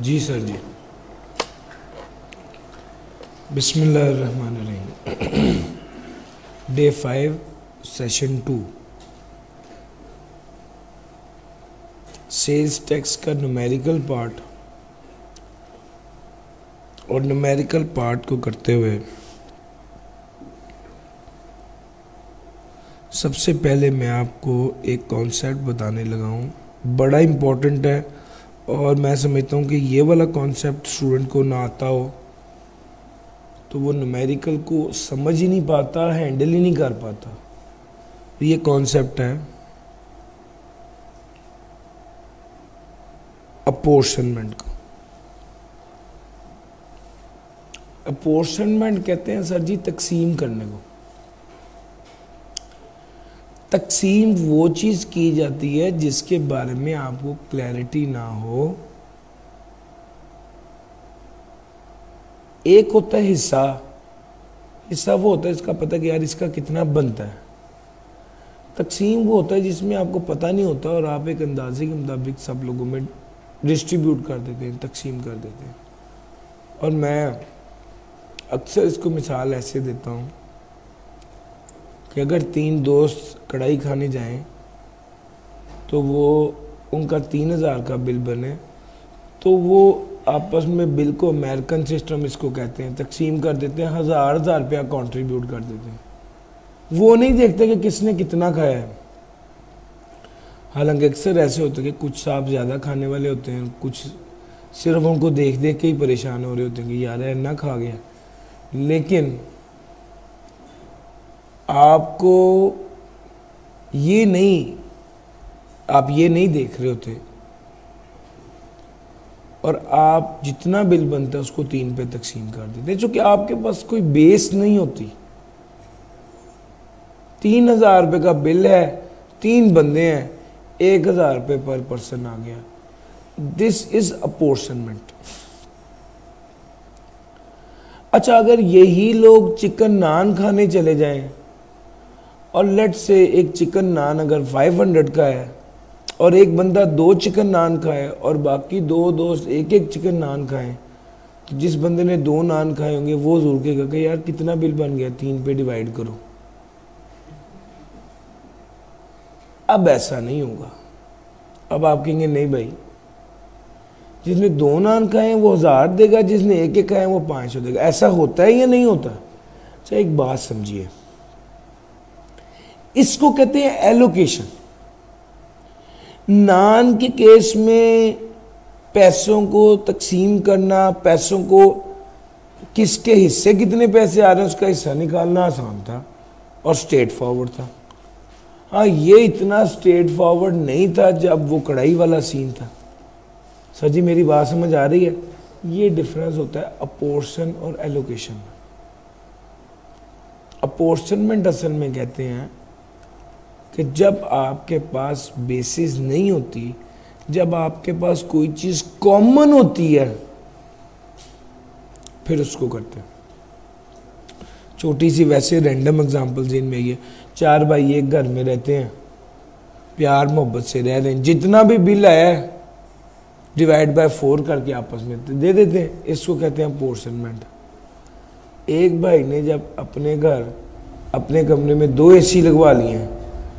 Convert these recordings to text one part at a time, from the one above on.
जी sir जी। बिस्मिल्लाहिर्रहमानिर्रहीम। Day 5 session 2 sales tax का numerical part और न्यूमेरिकल पार्ट को करते हुए सबसे पहले मैं आपको एक कॉन्सेप्ट बताने लगा हूँ, बड़ा इम्पोर्टेंट है और मैं समझता हूँ कि ये वाला कॉन्सेप्ट स्टूडेंट को ना आता हो तो वो न्यूमेरिकल को समझ ही नहीं पाता, हैंडल ही नहीं कर पाता। तो ये कॉन्सेप्ट है अपोर्शनमेंट का। अपोर्शनमेंट कहते हैं सर जी तकसीम करने को। तकसीम वो चीज की जाती है जिसके बारे में आपको क्लैरिटी ना हो। एक होता है हिस्सा, हिस्सा वो होता है इसका पता कि यार इसका कितना बनता है। तकसीम वो होता है जिसमें आपको पता नहीं होता और आप एक अंदाजे के मुताबिक सब लोगों में डिस्ट्रीब्यूट कर देते हैं, तकसीम कर देते हैं। और मैं अक्सर इसको मिसाल ऐसे देता हूँ कि अगर 3 दोस्त कढ़ाई खाने जाएं तो वो उनका 3000 का बिल बने तो वो आपस में बिल को अमेरिकन सिस्टम इसको कहते हैं तकसीम कर देते हैं, 1000 रुपया कंट्रीब्यूट कर देते हैं। वो नहीं देखते कि किसने कितना खाया है। हालांकि अक्सर ऐसे होते हैं कि कुछ साहब ज़्यादा खाने वाले होते हैं, कुछ सिर्फ उनको देख देख के ही परेशान हो रहे होते हैं कि यार इतना खा गया। लेकिन आपको ये नहीं, आप ये नहीं देख रहे होते और आप जितना बिल बनता है उसको 3 पे तकसीम कर देते हैं, चूंकि आपके पास कोई बेस नहीं होती। 3000 रुपये का बिल है, 3 बंदे हैं, 1000 रुपये पर पर्सन आ गया। This is apportionment. अच्छा, अगर यही लोग चिकन नान खाने चले जाएं और लेट से एक चिकन नान अगर 500 का है और एक बंदा 2 चिकन नान खाए और बाकी 2 दोस्त एक चिकन नान खाएं, तो जिस बंदे ने 2 नान खाए होंगे वो जरूर कहेगा कि यार कितना बिल बन गया, 3 पे डिवाइड करो। अब ऐसा नहीं होगा। अब आप कहेंगे नहीं भाई, जिसने 2 नान खाए वो 1000 देगा, जिसने एक खाए वो 500 देगा। ऐसा होता है या नहीं होता? अच्छा, एक बात समझिए, इसको कहते हैं एलोकेशन। नान के केस में पैसों को तकसीम करना, पैसों को किसके हिस्से कितने पैसे आ रहे हैं उसका हिस्सा निकालना आसान था और स्ट्रेट फॉरवर्ड था। हाँ, ये इतना स्ट्रेट फॉरवर्ड नहीं था जब वो कढ़ाई वाला सीन था। सर जी मेरी बात समझ आ रही है? ये डिफरेंस होता है अपोर्शन और एलोकेशन में। अपोर्शनमेंट असल में कहते हैं कि जब आपके पास बेसिस नहीं होती, जब आपके पास कोई चीज कॉमन होती है, फिर उसको करते हैं। छोटी सी वैसे रैंडम एग्जांपल जिनमें ये 4 भाई एक घर में रहते हैं, प्यार मोहब्बत से रह रहे हैं, जितना भी बिल आया है डिवाइड बाय 4 करके आपस में दे देते हैं। इसको कहते हैं अपोर्शनमेंट। एक भाई ने जब अपने घर अपने कमरे में 2 AC लगवा लिए हैं,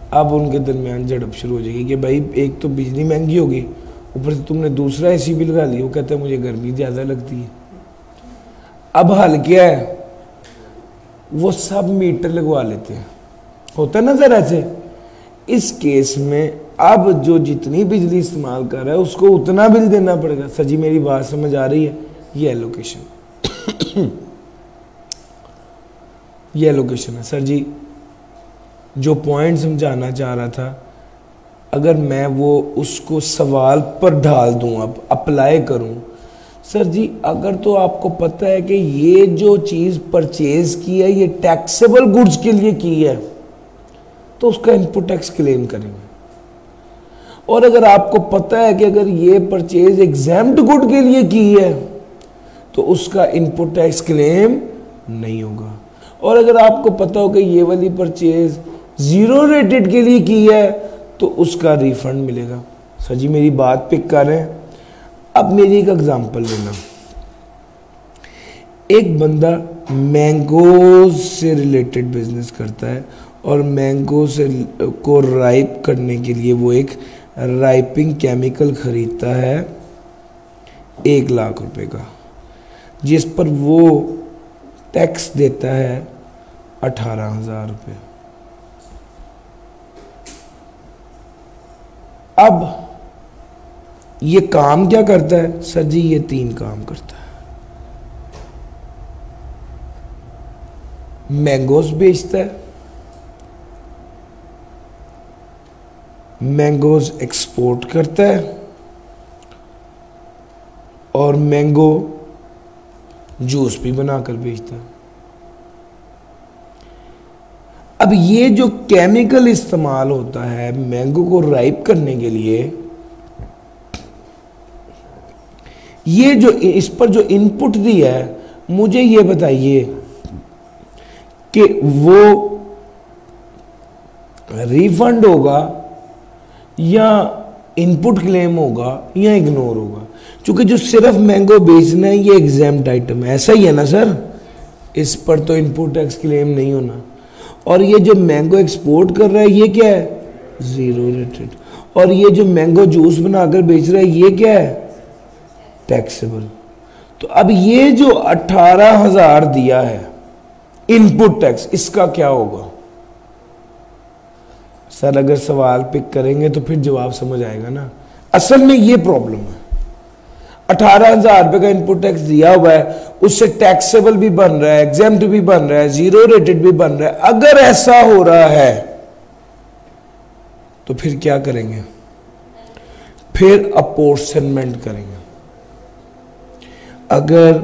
अब उनके दरमियान झड़प शुरू हो जाएगी कि भाई एक तो बिजली महंगी होगी, ऊपर से तुमने दूसरा AC भी लगा लिया। वो कहता है मुझे गर्मी ज़्यादा लगती है। अब हल क्या है? वो सब मीटर लगवा लेते हैं। होता है ना सर ऐसे? इस केस में अब जो जितनी बिजली इस्तेमाल कर रहा है उसको उतना बिल देना पड़ेगा। सर जी मेरी बात समझ आ रही है? ये एलोकेशन ये एलोकेशन है सर जी। जो पॉइंट समझाना चाह रहा था, अगर मैं वो उसको सवाल पर ढाल दूं, अब अप्लाई करूं, सर जी अगर तो आपको पता है कि ये जो चीज परचेज की है ये टैक्सेबल गुड्स के लिए की है तो उसका इनपुट टैक्स क्लेम करेंगे। और अगर आपको पता है कि अगर ये परचेज एग्जैम्प्ट गुड के लिए की है तो उसका इनपुट टैक्स क्लेम नहीं होगा। और अगर आपको पता हो कि ये वाली परचेज 0 रेटेड के लिए की है तो उसका रिफंड मिलेगा। सर जी मेरी बात पिक कर रहे हैं? अब मेरी एक एग्जांपल लेना, एक बंदा मैंगोज से रिलेटेड बिजनेस करता है और मैंगो से को राइप करने के लिए वो एक राइपिंग केमिकल खरीदता है 1 लाख रुपए का, जिस पर वो टैक्स देता है 18,000 रुपये। अब ये काम क्या करता है सर जी? ये 3 काम करता है। मैंगोस बेचता है, मैंगोस एक्सपोर्ट करता है और मैंगो जूस भी बनाकर बेचता है। अब ये जो केमिकल इस्तेमाल होता है मैंगो को राइप करने के लिए, ये जो इस पर जो इनपुट दिया है, मुझे ये बताइए कि वो रिफंड होगा या इनपुट क्लेम होगा या इग्नोर होगा? क्योंकि जो सिर्फ मैंगो बेचना है ये एग्जेम्प्ट आइटम है, ऐसा ही है ना सर? इस पर तो इनपुट टैक्स क्लेम नहीं होना। और ये जो मैंगो एक्सपोर्ट कर रहा है ये क्या है? Zero rated. और ये जो मैंगो जूस बनाकर बेच रहा है ये क्या है? टैक्सेबल। तो अब ये जो 18,000 दिया है इनपुट टैक्स, इसका क्या होगा? सर अगर सवाल पिक करेंगे तो फिर जवाब समझ आएगा ना। असल में ये प्रॉब्लम है, 18,000 रुपए का इनपुट टैक्स दिया हुआ है, उससे टैक्सेबल भी बन रहा है, एग्जेम्प्ट भी बन रहा है, जीरो रेटेड भी बन रहा है। अगर ऐसा हो रहा है तो फिर क्या करेंगे? फिर अपोर्शनमेंट करेंगे। अगर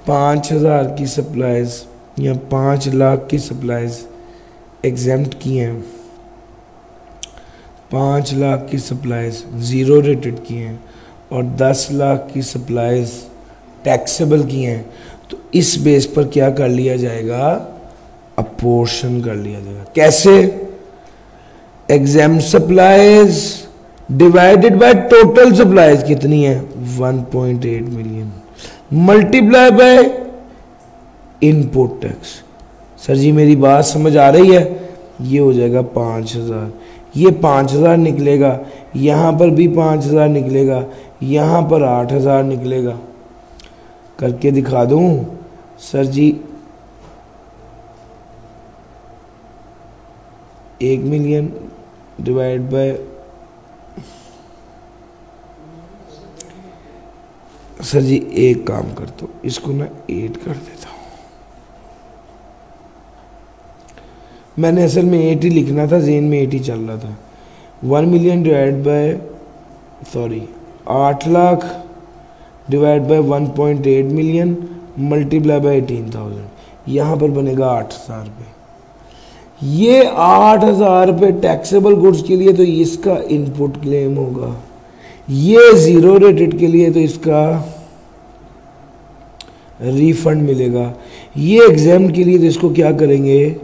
5,000 की सप्लाईज या 5 लाख की सप्लाईज एग्जेम्प्ट की हैं, 5 लाख की सप्लाईज जीरो रेटेड की हैं और 10 लाख की सप्लाईज टैक्सेबल की हैं, तो इस बेस पर क्या कर लिया जाएगा? अपोर्शन कर लिया जाएगा। कैसे? Exempt supplies divided by total supplies कितनी है? 1.8 million multiply by input tax. Sir ji मेरी बात समझ आ रही है? ये हो जाएगा 5,000, ये 5,000 निकलेगा, यहाँ पर भी 5,000 निकलेगा, यहाँ पर 8,000 निकलेगा। करके दिखा दूं sir ji? 1 million divide by, sir ji एक काम करता हूँ, इसको ना 8 कर देता हूँ। मैंने असल में 8 ही लिखना था, ज़हन में 8 ही चल रहा था। 1 million divide bye 8 lakh divide by 1.8 million multiply bye 18,000, यहाँ पर बनेगा 8,000 रुपये। ये 8,000 रुपये टैक्सेबल गुड्स के लिए तो इसका इनपुट क्लेम होगा, ये जीरो रेटेड के लिए तो इसका रिफंड मिलेगा, ये एग्जाम के लिए तो इसको क्या करेंगे?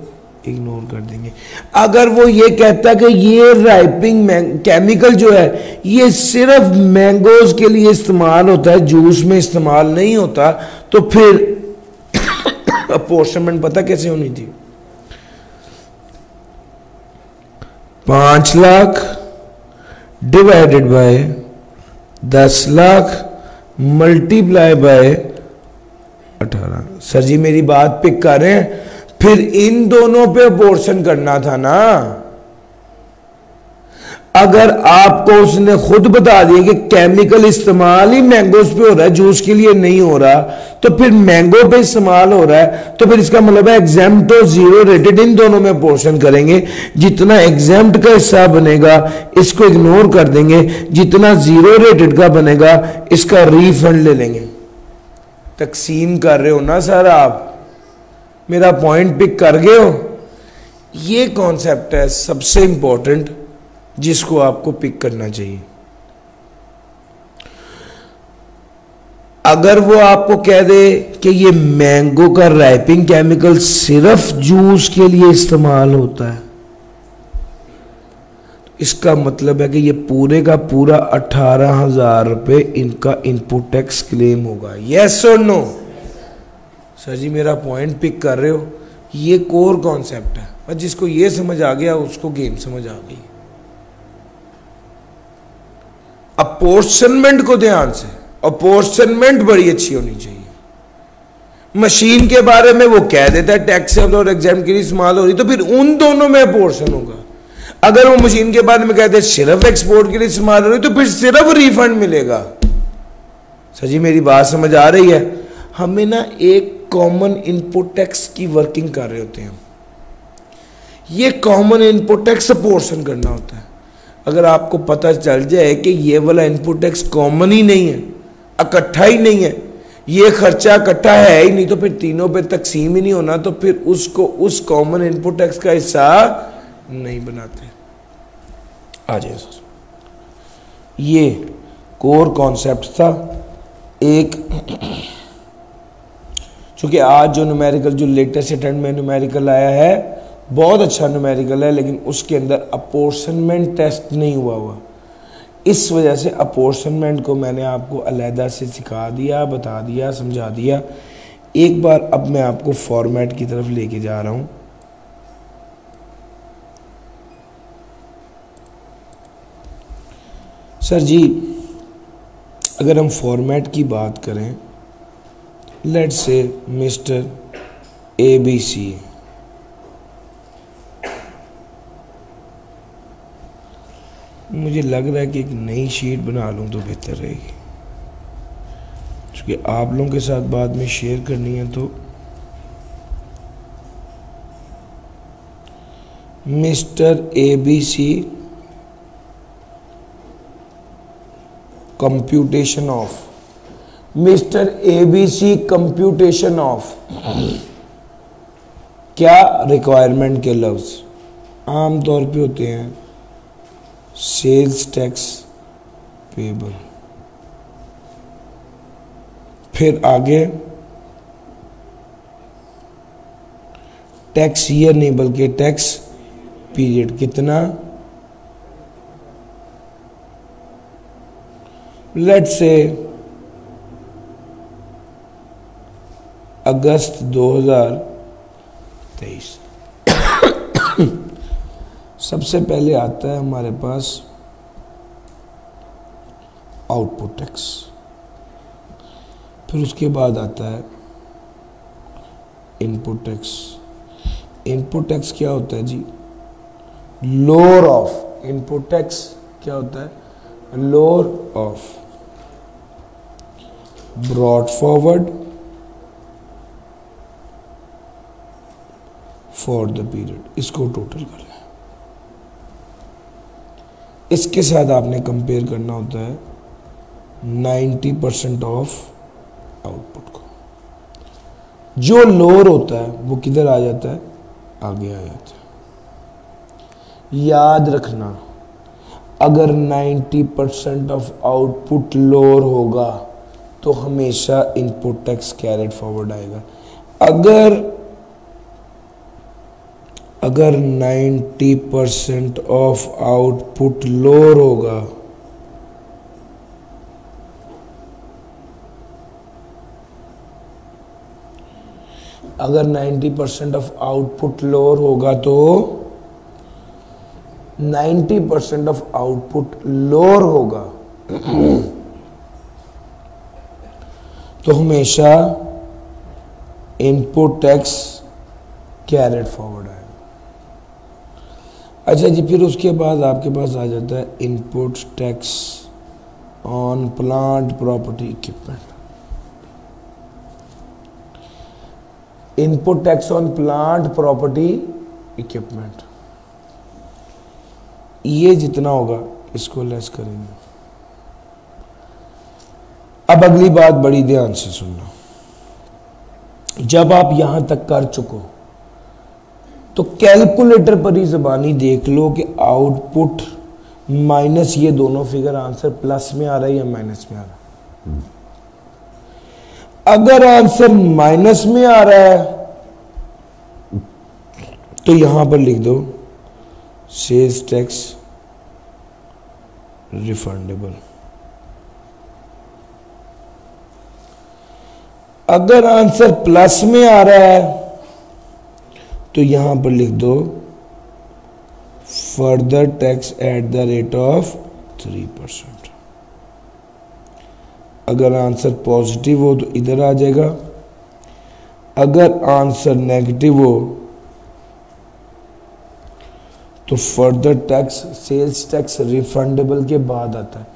इग्नोर कर देंगे। अगर वो ये कहता कि ये राइपिंग केमिकल जो है ये सिर्फ मैंगोज के लिए इस्तेमाल होता है, जूस में इस्तेमाल नहीं होता, तो फिर अपोर्शनमेंट पता कैसे होनी थी? 5 lakh divided by 10 lakh multiply by 18। Sir ji मेरी बात पिक कर रहे हैं? फिर इन दोनों पे अपोर्शन करना था ना। अगर आपको उसने खुद बता दिया कि केमिकल इस्तेमाल ही मैंगोज पे हो रहा है, जूस के लिए नहीं हो रहा, तो फिर मैंगो पे इस्तेमाल हो रहा है, तो फिर इसका मतलब है एग्जेम्प्ट और जीरो रेटेड इन दोनों में अपोर्शन करेंगे। जितना एग्जेम्प्ट का हिस्सा बनेगा इसको इग्नोर कर देंगे, जितना जीरो रेटेड का बनेगा इसका रिफंड ले लेंगे। तकसीम कर रहे हो ना सर? आप मेरा पॉइंट पिक कर गए हो? ये कॉन्सेप्ट है सबसे इंपॉर्टेंट जिसको आपको पिक करना चाहिए। अगर वो आपको कह दे कि ये मैंगो का राइपिंग केमिकल सिर्फ जूस के लिए इस्तेमाल होता है, इसका मतलब है कि ये पूरे का पूरा 18,000 रुपये इनका इनपुट टैक्स क्लेम होगा। यस और नो? सर जी मेरा पॉइंट पिक कर रहे हो? ये कोर कॉन्सेप्ट है, और जिसको ये समझ आ गया उसको गेम समझ आ गई। अपोर्शनमेंट को ध्यान से, अपोर्शनमेंट बड़ी अच्छी होनी चाहिए। मशीन के बारे में वो कह देता है टैक्सेबल और एग्जाम के लिए इस्तेमाल हो रही, तो फिर उन दोनों में अपोर्शन होगा। अगर वो मशीन के बारे में कहते हैं सिर्फ एक्सपोर्ट के लिए इस्तेमाल हो रही, तो फिर सिर्फ रिफंड मिलेगा। सर जी मेरी बात समझ आ रही है? हमें ना एक कॉमन इनपुट टैक्स की वर्किंग कर रहे होते हैं, ये कॉमन इनपुट टैक्स अपोर्शन करना होता है। अगर आपको पता चल जाए कि ये वाला इनपुट टैक्स कॉमन ही नहीं है, इकट्ठा ही नहीं है, ये खर्चा इकट्ठा है ही नहीं, तो फिर तीनों पे तकसीम ही नहीं होना, तो फिर उसको उस कॉमन इनपुट टैक्स का हिस्सा नहीं बनाते। आ जाए सर, ये कोर कॉन्सेप्ट था एक। चूंकि आज जो न्यूमेरिकल, जो लेटेस्ट अटेम्प्ट में न्यूमेरिकल आया है, बहुत अच्छा न्यूमेरिकल है, लेकिन उसके अंदर अपोर्शनमेंट टेस्ट नहीं हुआ। इस वजह से अपोर्शनमेंट को मैंने आपको अलहदा से सिखा दिया, बता दिया, समझा दिया। एक बार अब मैं आपको फॉर्मेट की तरफ लेके जा रहा हूं। सर जी अगर हम फॉर्मेट की बात करें, लेट्स से मिस्टर ABC, मुझे लग रहा है कि एक नई शीट बना लूं तो बेहतर रहेगी, क्योंकि आप लोगों के साथ बाद में शेयर करनी है। तो mister ABC computation of, mister ABC computation of, क्या रिक्वायरमेंट के लफ्ज आमतौर पे होते हैं? सेल्स टैक्स पेबल, फिर आगे टैक्स ईयर नहीं बल्कि टैक्स पीरियड, कितना? लेट्स से अगस्त 2023। सबसे पहले आता है हमारे पास आउटपुट टैक्स, फिर उसके बाद आता है इनपुट टैक्स। इनपुट टैक्स क्या होता है जी? Lower of. इनपुट टैक्स क्या होता है? Lower of, brought forward for the period. इसको टोटल करना है, इसके साथ आपने कंपेयर करना होता है 90% ऑफ आउटपुट को। जो लोअर होता है वो किधर आ जाता है? आगे आ जाता है। याद रखना, अगर 90% ऑफ आउटपुट लोअर होगा तो हमेशा इनपुट टैक्स कैरिड फॉरवर्ड आएगा। अगर 90% ऑफ आउटपुट लोअर होगा अगर 90% ऑफ आउटपुट लोअर होगा तो 90% ऑफ आउटपुट लोअर होगा तो हमेशा इनपुट टैक्स कैरिड फॉरवर्ड आएगा। अच्छा जी, फिर उसके बाद आपके पास आ जाता है input tax on plant property equipment. Input tax on plant property equipment, ये जितना होगा इसको लेस करेंगे। अब अगली बात बड़ी ध्यान से सुनना, जब आप यहां तक कर चुको तो कैलकुलेटर पर ही ज़बानी देख लो कि आउटपुट माइनस ये दोनों फिगर आंसर प्लस में आ रहा है या माइनस में आ रहा है। अगर आंसर माइनस में आ रहा है तो यहां पर लिख दो सेल्स टैक्स रिफंडेबल। अगर आंसर प्लस में आ रहा है तो यहां पर लिख दो further tax at the rate of 3%। अगर आंसर पॉजिटिव हो तो इधर आ जाएगा, अगर आंसर नेगेटिव हो तो further tax sales tax refundable के बाद आता है।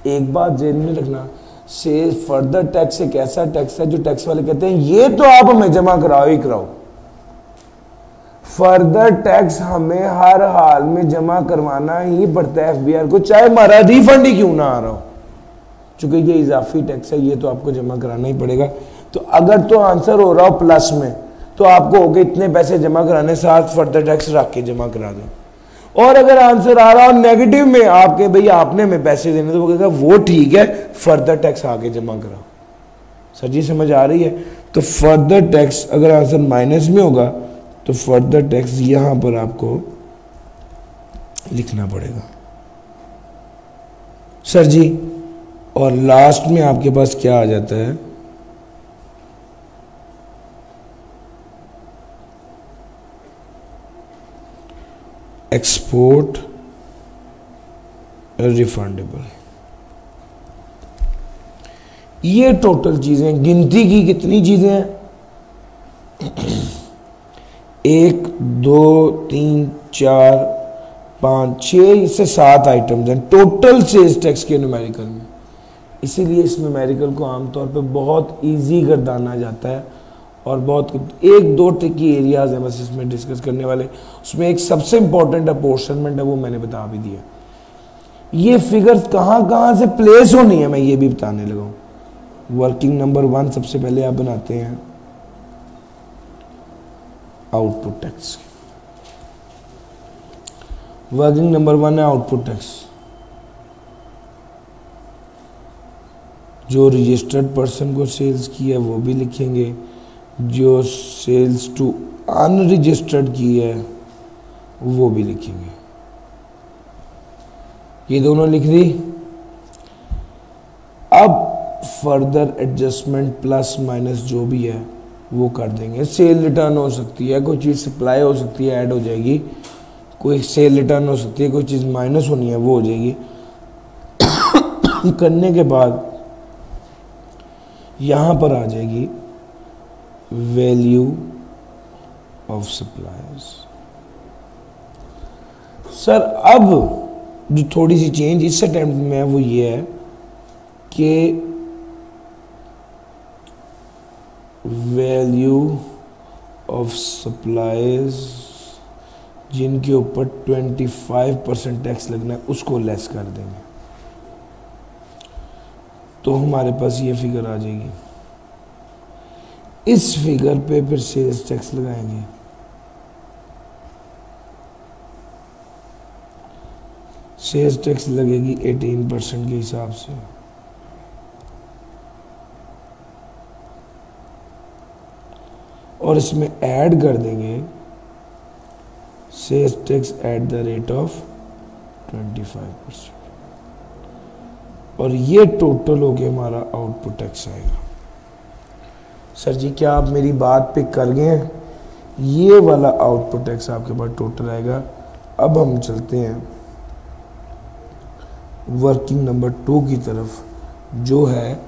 एक बात ध्यान में रखना, सेल्स फर्दर टैक्स एक ऐसा टैक्स है जो टैक्स वाले कहते हैं ये तो आप हमें जमा कराओ ही कराओ। फर्दर टैक्स हमें हर हाल में जमा करवाना ही पड़ता है एफबीआर को, चाहे हमारा रिफंड ही क्यों ना आ रहा हो, क्योंकि ये इजाफी टैक्स है, ये तो आपको जमा कराना ही पड़ेगा। तो अगर तो आंसर हो रहा हो प्लस में तो आपको होगा इतने पैसे जमा कराने, साथ फर्दर टैक्स रख के जमा करा दो। और अगर आंसर आ रहा हो नेगेटिव में, आपके भैया आपने में पैसे देने, तो वो कहेगा वो ठीक है, फर्दर टैक्स आगे जमा कराओ। सर जी समझ आ रही है? तो फर्दर टैक्स अगर आंसर माइनस में होगा तो फर्दर टैक्स यहां पर आपको लिखना पड़ेगा। सर जी और लास्ट में आपके पास क्या आ जाता है, एक्सपोर्ट रिफंडेबल। ये टोटल चीजें गिनती की कितनी चीजें हैं, 1 2 3 4 5 6 इससे 7 आइटम्स हैं टोटल सेल्स टैक्स के न्यूमेरिकल में। इसीलिए इस न्यूमेरिकल को आमतौर पे बहुत इजी गर्दाना जाता है और बहुत 1-2 ट्रिकी एरियाज हैं बस इसमें डिस्कस करने वाले। उसमें एक सबसे इंपॉर्टेंट अपॉर्शनमेंट है, वो मैंने बता भी दिया। ये फिगर्स कहाँ कहाँ से प्लेस होनी है मैं ये भी बताने लगा हूँ। वर्किंग नंबर 1 सबसे पहले आप बनाते हैं आउटपुट टैक्स। वर्किंग नंबर 1 है आउटपुट टैक्स। जो रजिस्टर्ड पर्सन को सेल्स की है वो भी लिखेंगे, जो सेल्स टू अनरजिस्टर्ड की है वो भी लिखेंगे। ये दोनों लिख दी। अब फर्दर एडजस्टमेंट प्लस माइनस जो भी है वो कर देंगे। सेल रिटर्न हो सकती है, कोई चीज़ सप्लाई हो सकती है ऐड हो जाएगी, कोई सेल रिटर्न हो सकती है, कोई चीज़ माइनस होनी है वो हो जाएगी। करने के बाद यहाँ पर आ जाएगी वैल्यू ऑफ सप्लायर्स। सर अब जो थोड़ी सी चेंज इस अटेम्प्ट में है वो ये है कि वैल्यू ऑफ सप्लायर्स जिनके ऊपर 25% टैक्स लगना है उसको लेस कर देंगे, तो हमारे पास ये फिगर आ जाएगी। इस फिगर पे फिर सेल्स टैक्स लगाएंगे। सेल्स टैक्स लगेगी 18% के हिसाब से। और इसमें ऐड कर देंगे sales tax at the rate of 25%। और ये टोटल हो गया हमारा आउटपुट टैक्स आएगा। सर जी क्या आप मेरी बात पे कर गए हैं? ये वाला आउटपुट टैक्स आपके पास टोटल आएगा। अब हम चलते हैं वर्किंग नंबर 2 की तरफ जो है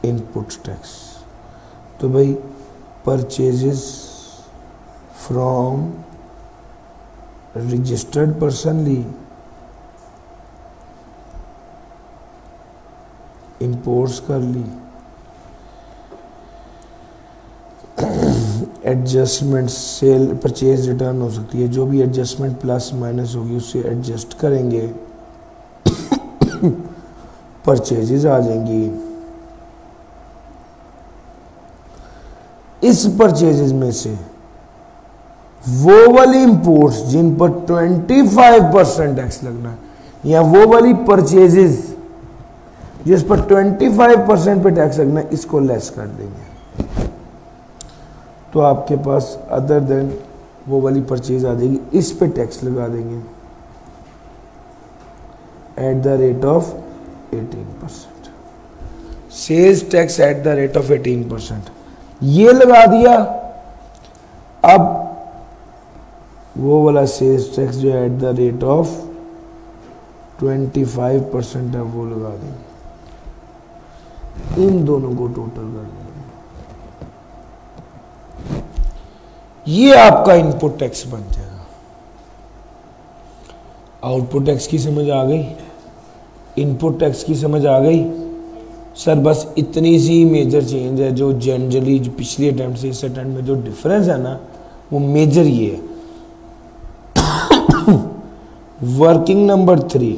इनपुट टैक्स। तो भाई परचेजेस फ्रॉम रजिस्टर्ड पर्सन ली, इंपोर्ट्स कर ली, एडजस्टमेंट सेल परचेज रिटर्न हो सकती है, जो भी एडजस्टमेंट प्लस माइनस होगी उससे एडजस्ट करेंगे, परचेजेस आ जाएंगी। इस परचेजेस में से वो वाली इंपोर्ट्स जिन पर 25% टैक्स लगना है, या वो वाली परचेजेस जिस पर 25% पे टैक्स लगना है, इसको लेस कर देंगे। तो आपके पास अदर देन वो वाली परचेज आ जाएगी, इस पे टैक्स लगा देंगे। At the rate of 18%, sales tax at the rate of 18%, ये लगा दिया। अब वो वाला सेल्स टैक्स जो एट द रेट ऑफ 25% है वो लगा देंगे, इन दोनों को टोटल कर देंगे। ये आपका इनपुट टैक्स बन जाएगा। आउटपुट टैक्स की समझ आ गई, इनपुट टैक्स की समझ आ गई। सर बस इतनी सी मेजर चेंज है जो जनरली जो पिछले अटेम्प्ट से इस अटेम्प्ट में जो डिफरेंस है ना, वो मेजर ये है। Working number 3,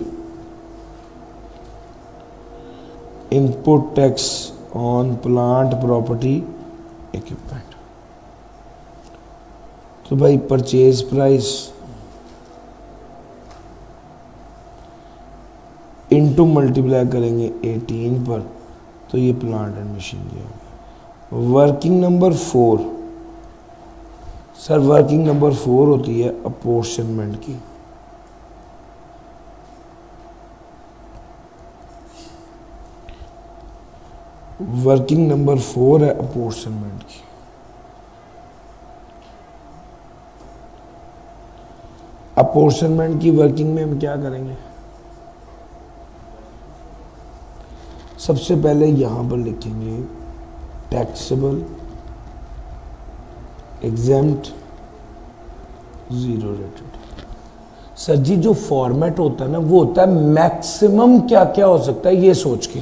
input tax on plant property equipment. तो भाई परचेज प्राइस इनटू मल्टीप्लाई करेंगे 18 पर, तो ये प्लांट एंड मशीन दिया। Working number 4, sir working number 4 होती है अपोर्शनमेंट की। वर्किंग नंबर 4 है अपोर्शनमेंट की। अपोर्शनमेंट की वर्किंग में हम क्या करेंगे, सबसे पहले यहां पर लिखेंगे taxable, exempt, zero rated. Sir ji जो फॉर्मेट होता है ना, वो होता है मैक्सिमम क्या क्या हो सकता है ये सोच के।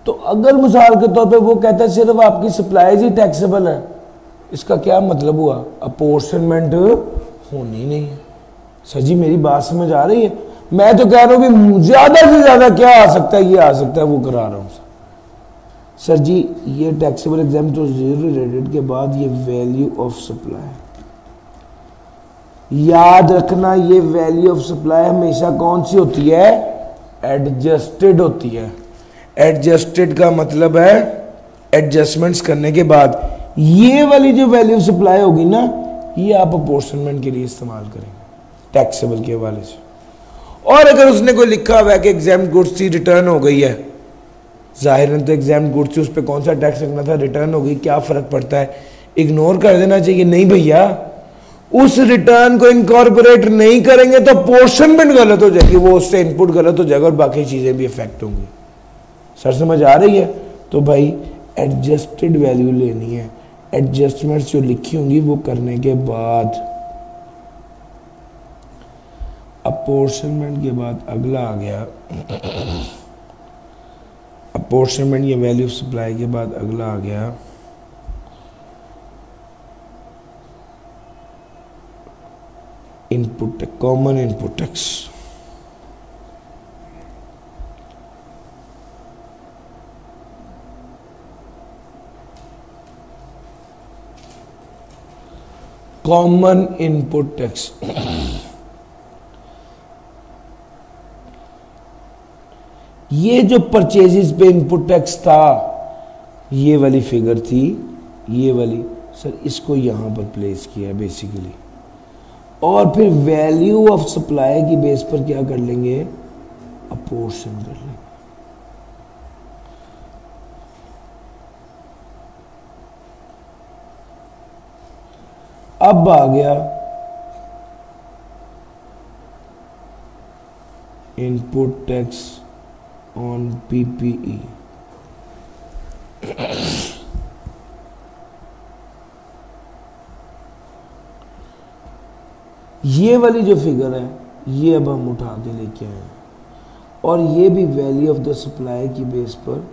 तो अगर मिसाल के तौर पे वो कहता है सिर्फ आपकी सप्लाईज ही टैक्सेबल है, इसका क्या मतलब हुआ, अपोर्शनमेंट होनी नहीं है। सर जी मेरी बात समझ आ रही है? मैं तो कह रहा हूं कि ज्यादा से ज्यादा क्या आ सकता है, ये आ सकता है, वो करा रहा हूं सर जी। ये टैक्सेबल एग्जाम्प्ट और जीरो रेटेड के बाद ये वैल्यू ऑफ सप्लाई, याद रखना ये वैल्यू ऑफ सप्लाई हमेशा कौन सी होती है, एडजस्टेड होती है। एडजस्टेड का मतलब है एडजस्टमेंट्स करने के बाद ये वाली जो वैल्यू ऑफ सप्लाई होगी ना, ये आप अपोर्शनमेंट के लिए इस्तेमाल करेंगे टैक्सेबल के हवाले से। और अगर उसने कोई लिखा हुआ है कि एग्जाम्प्ट गुड्स थी रिटर्न हो गई है, जाहिर तो एग्जाम्प्ट गुड्स थी उस पर कौन सा टैक्स रखना था, रिटर्न हो गई, क्या फर्क पड़ता है, इग्नोर कर देना चाहिए। नहीं भैया, उस रिटर्न को इनकॉर्पोरेट नहीं करेंगे तो अपोर्शनमेंट गलत हो जाएगी, वो उससे इनपुट गलत हो जाएगा और बाकी चीजें भी इफेक्ट होंगी। सर समझ आ रही है? तो भाई एडजस्टेड वैल्यू लेनी है, एडजस्टमेंट्स जो लिखी होंगी वो करने के बाद अपोर्शनमेंट के बाद अगला आ गया अपोर्शनमेंट, ये वैल्यू ऑफ सप्लाई के बाद अगला आ गया input, common input tax. Common input tax ये जो परचेजेस पे इनपुट टैक्स था, ये वाली फिगर थी, ये वाली सर, इसको यहां पर प्लेस किया है बेसिकली, और फिर वैल्यू ऑफ सप्लाई की बेस पर क्या कर लेंगे, अपोर्शन कर लेंगे। अब आ गया इनपुट टैक्स ऑन पीपीई। ये वाली जो फिगर है ये अब हम उठा के लेके आए और ये भी वैल्यू ऑफ द सप्लाई की बेस पर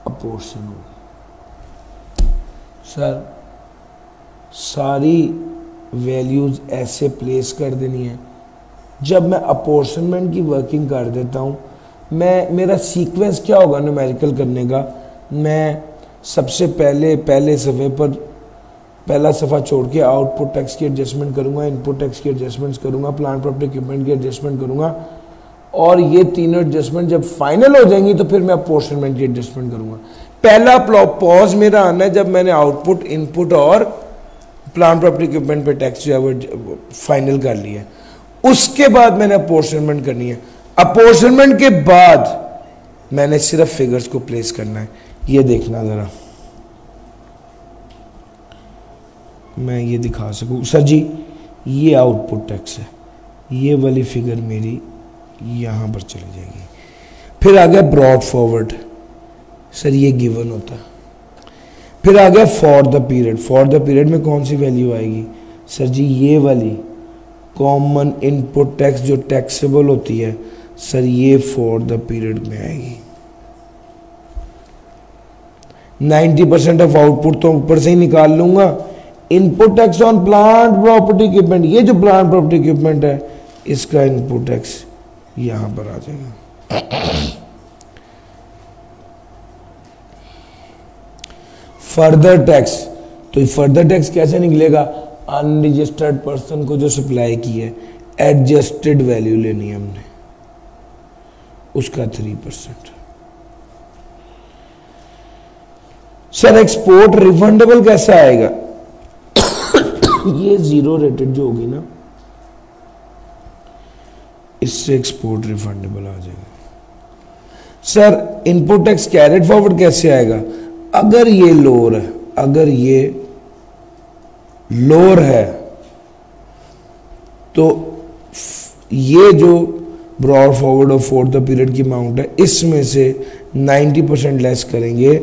अपोर्शन होगी। सर सारी वैल्यूज ऐसे प्लेस कर देनी है। जब मैं अपोर्शनमेंट की वर्किंग कर देता हूँ, मेरा सीक्वेंस क्या होगा न्यूमेरिकल करने का, मैं सबसे पहले सफ़े पर पहला सफ़ा छोड़ के आउटपुट टैक्स की एडजस्टमेंट करूँगा, इनपुट टैक्स की एडजस्टमेंट्स करूँगा, प्लांट प्रॉपर्टी इक्विपमेंट की एडजस्टमेंट करूँगा, और ये तीनों एडजस्टमेंट जब फाइनल हो जाएंगी तो फिर मैं अपोर्शनमेंट की एडजस्टमेंट करूँगा। पहला पॉज मेरा आना है जब मैंने आउटपुट, इनपुट और प्लांट प्रॉपर्टी इक्विपमेंट पे टैक्स जो है वो फाइनल कर लिया। उसके बाद मैंने अपॉर्शनमेंट करनी है। अपॉर्शनमेंट के बाद मैंने सिर्फ फिगर्स को प्लेस करना है। ये देखना ज़रा, मैं ये दिखा सकूँ सर जी, ये आउटपुट टैक्स है, ये वाली फिगर मेरी यहाँ पर चली जाएगी। फिर आ गया ब्रॉड फॉरवर्ड, सर ये गिवन होता है। फिर आ गया for the period, for the period में कौन सी वैल्यू आएगी, सर जी ये वाली कॉमन इनपुट टैक्स जो टैक्सेबल होती है, सर ये फॉर द पीरियड में आएगी। 90% ऑफ आउटपुट तो ऊपर से ही निकाल लूंगा। Input tax on plant property equipment, ये जो प्लांट प्रॉपर्टी इक्विपमेंट है इसका इनपुट टैक्स यहां पर आ जाएगा। फर्दर टैक्स, तो फर्दर टैक्स कैसे निकलेगा, अनरजिस्टर्ड पर्सन को जो सप्लाई की है एडजस्टेड वैल्यू लेनी है हमने, उसका 3%। सर एक्सपोर्ट रिफंडेबल कैसे आएगा, ये जीरो रेटेड जो होगी ना, इससे एक्सपोर्ट रिफंडेबल आ जाएगा। Sir input tax carried forward कैसे आएगा, अगर ये लोअर है, अगर ये लोअर है तो ये जो ब्रॉड फॉरवर्ड और फॉर द पीरियड की अमाउंट है इसमें से 90% लेस करेंगे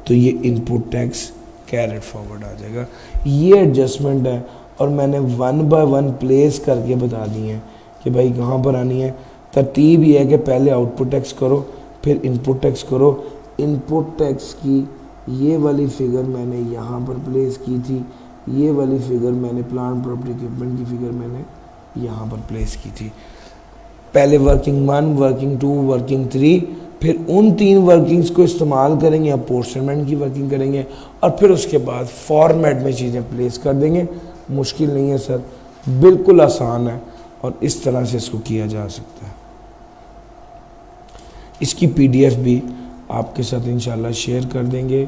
तो ये इनपुट टैक्स कैरेट फॉरवर्ड आ जाएगा। ये एडजस्टमेंट है और मैंने 1 बाय 1 प्लेस करके बता दी है कि भाई कहाँ पर आनी है। तरतीब ये है कि पहले आउटपुट टैक्स करो, फिर इनपुट टैक्स करो। इनपुट टैक्स की ये वाली फिगर मैंने यहाँ पर प्लेस की थी, ये वाली फिगर मैंने प्लांट प्रॉपर्टी इक्विपमेंट की फिगर मैंने यहाँ पर प्लेस की थी। पहले वर्किंग 1, वर्किंग 2, वर्किंग 3, फिर उन 3 वर्किंग्स को इस्तेमाल करेंगे, अपॉर्शनमेंट की वर्किंग करेंगे और फिर उसके बाद फॉर्मेट में चीज़ें प्लेस कर देंगे। मुश्किल नहीं है सर, बिल्कुल आसान है और इस तरह से इसको किया जा सकता है। इसकी PDF भी आपके साथ इंशाल्लाह शेयर कर देंगे।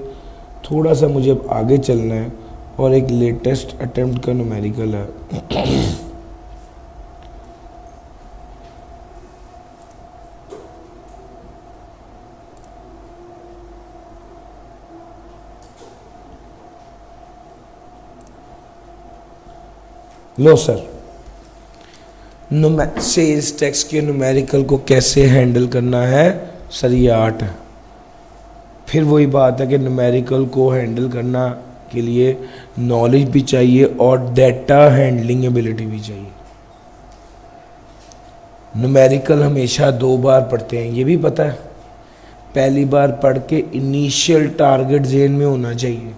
थोड़ा सा मुझे अब आगे चलना है और एक लेटेस्ट अटेम्प्ट का न्यूमेरिकल है। लो सर, सेल्स टैक्स के न्यूमेरिकल को कैसे हैंडल करना है, सर ये आर्ट है। फिर वही बात है कि न्यूमेरिकल को हैंडल करना के लिए नॉलेज भी चाहिए और डेटा हैंडलिंग एबिलिटी भी चाहिए। न्यूमेरिकल हमेशा 2 बार पढ़ते हैं, ये भी पता है। पहली बार पढ़ के इनिशियल टारगेट ज़हन में होना चाहिए।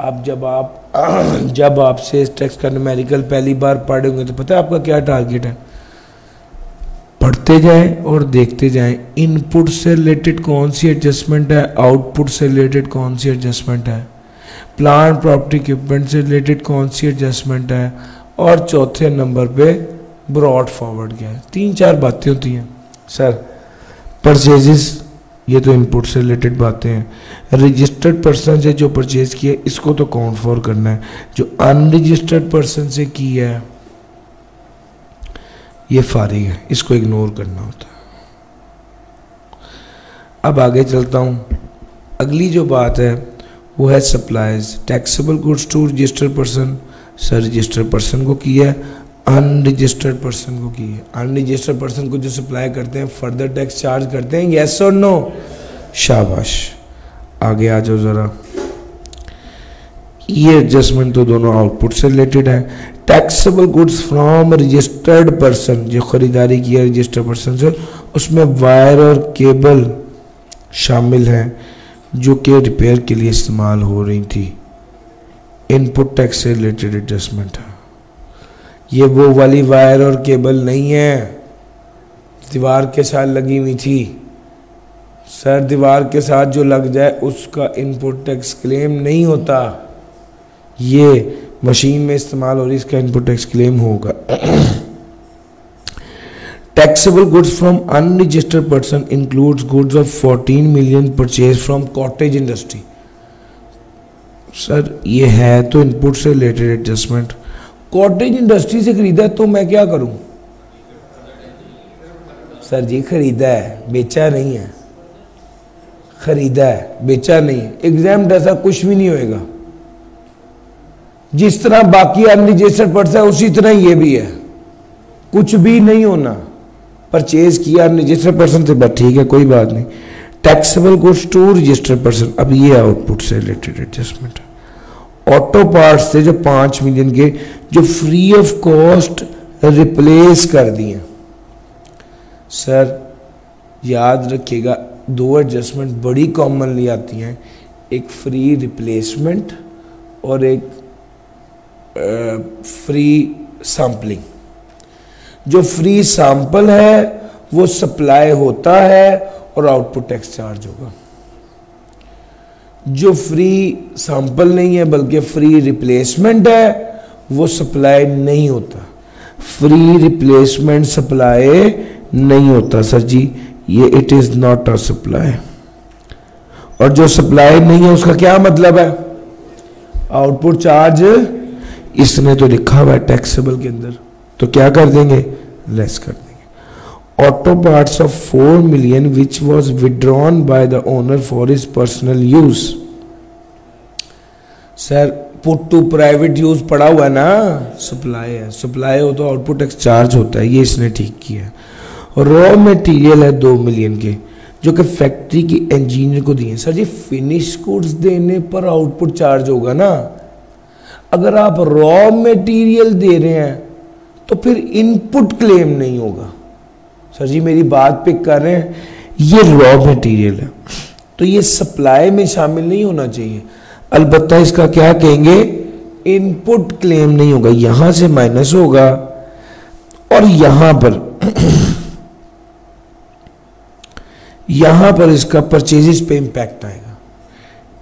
अब जब आप सेल्स टैक्स का न्यूमेरिकल पहली बार पढ़ेंगे तो पता है आपका क्या टारगेट है। पढ़ते जाएं और देखते जाएं इनपुट से रिलेटेड कौन सी एडजस्टमेंट है, आउटपुट से रिलेटेड कौन सी एडजस्टमेंट है, प्लांट प्रॉपर्टी इक्विपमेंट से रिलेटेड कौन सी एडजस्टमेंट है और चौथे नंबर पे ब्रॉड फॉरवर्ड क्या है। 3-4 बातें होती हैं सर। परचेजेस, ये तो इनपुट से रिलेटेड बातें हैं। रजिस्टर्ड पर्सन से जो परचेज किया इसको तो काउंट फॉर करना है। जो अनरजिस्टर्ड पर्सन से की है ये फारिग है, इसको इग्नोर करना होता है। अब आगे चलता हूं। अगली जो बात है वो है supplies. Taxable goods to registered person, sir registered person को की है, अनरजिस्टर्ड पर्सन को की है। अनरजिस्टर्ड पर्सन को जो सप्लाई करते हैं फर्दर टैक्स चार्ज करते हैं, यस और नो, शाबाश। आगे आ जाओ जरा। ये एडजस्टमेंट तो दोनों आउटपुट से रिलेटेड है। Taxable goods from registered person, जो खरीदारी की है रजिस्टर्ड पर्सन से, उसमें वायर और केबल शामिल हैं जो कि रिपेयर के लिए इस्तेमाल हो रही थी। इनपुट टैक्स से रिलेटेड एडजस्टमेंट है। ये वो वाली वायर और केबल नहीं है दीवार के साथ लगी हुई थी। सर दीवार के साथ जो लग जाए उसका इनपुट टैक्स क्लेम नहीं होता। ये मशीन में इस्तेमाल हो रही, इसका इनपुट टैक्स क्लेम होगा। Taxable goods from unregistered person includes goods of 14 million purchase from cottage industry. Sir ये है तो इनपुट से रिलेटेड एडजस्टमेंट। कॉटेज इंडस्ट्री से खरीदा तो मैं क्या करूं, सर जी खरीदा है, बेचा नहीं है। खरीदा है, बेचा नहीं है। एग्जाम ऐसा कुछ भी नहीं होएगा। जिस तरह बाकी अनरजिस्टर्ड पर्सन है उसी तरह ये भी है, कुछ भी नहीं होना। परचेज किया अनरजिस्टर्ड पर्सन से, बस ठीक है, कोई बात नहीं। Taxable goods to registered person, अब ये आउटपुट से रिलेटेड एडजस्टमेंट है। ऑटो पार्ट्स से जो 5 मिलियन के जो फ्री ऑफ कॉस्ट रिप्लेस कर दिए। सर याद रखिएगा, 2 एडजस्टमेंट बड़ी कॉमनली आती हैं, एक फ्री रिप्लेसमेंट और एक फ्री सैम्पलिंग। जो फ्री सैंपल है वो सप्लाई होता है और आउटपुट टैक्स चार्ज होगा। जो फ्री सैंपल नहीं है बल्कि फ्री रिप्लेसमेंट है वो सप्लाई नहीं होता। फ्री रिप्लेसमेंट सप्लाई नहीं होता सर जी, ये it is not a supply. और जो सप्लाई नहीं है उसका क्या मतलब है? Output charge. इसने तो लिखा हुआ है टैक्सेबल के अंदर, तो क्या कर देंगे? लेस कर देंगे। Auto parts of 4 million which was withdrawn by the owner for his personal use. Sir put to private use पड़ा हुआ है ना, सप्लाई है। सप्लाई हो तो आउटपुट टैक्स चार्ज होता है, ये इसने ठीक किया। रॉ मटेरियल है 2 मिलियन के जो कि फैक्ट्री की इंजीनियर को दिए। सर जी फिनिश गुड्स देने पर आउटपुट चार्ज होगा ना। अगर आप रॉ मटेरियल दे रहे हैं तो फिर इनपुट क्लेम नहीं होगा। सर जी मेरी बात पिक कर रहे हैं, ये रॉ मटेरियल है तो ये सप्लाई में शामिल नहीं होना चाहिए। अलबत्ता इसका क्या कहेंगे? इनपुट क्लेम नहीं होगा। यहां से माइनस होगा और यहां पर इसका परचेजेस पे इंपैक्ट आएगा,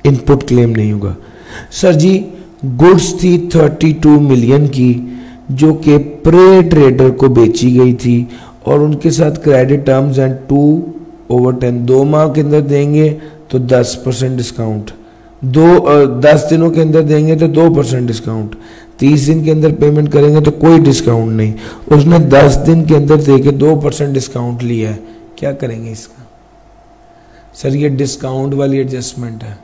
इनपुट क्लेम नहीं होगा। सर जी गुड्स थी 32 मिलियन की जो कि प्रे ट्रेडर को बेची गई थी और उनके साथ क्रेडिट टर्म्स एंड 2/10 2 माह के अंदर देंगे तो 10% डिस्काउंट, 10 दिनों के अंदर देंगे तो 2% डिस्काउंट, 30 दिन के अंदर पेमेंट करेंगे तो कोई डिस्काउंट नहीं। उसने 10 दिन के अंदर देके 2% डिस्काउंट लिया है, क्या करेंगे इसका? सर ये डिस्काउंट वाली एडजस्टमेंट है।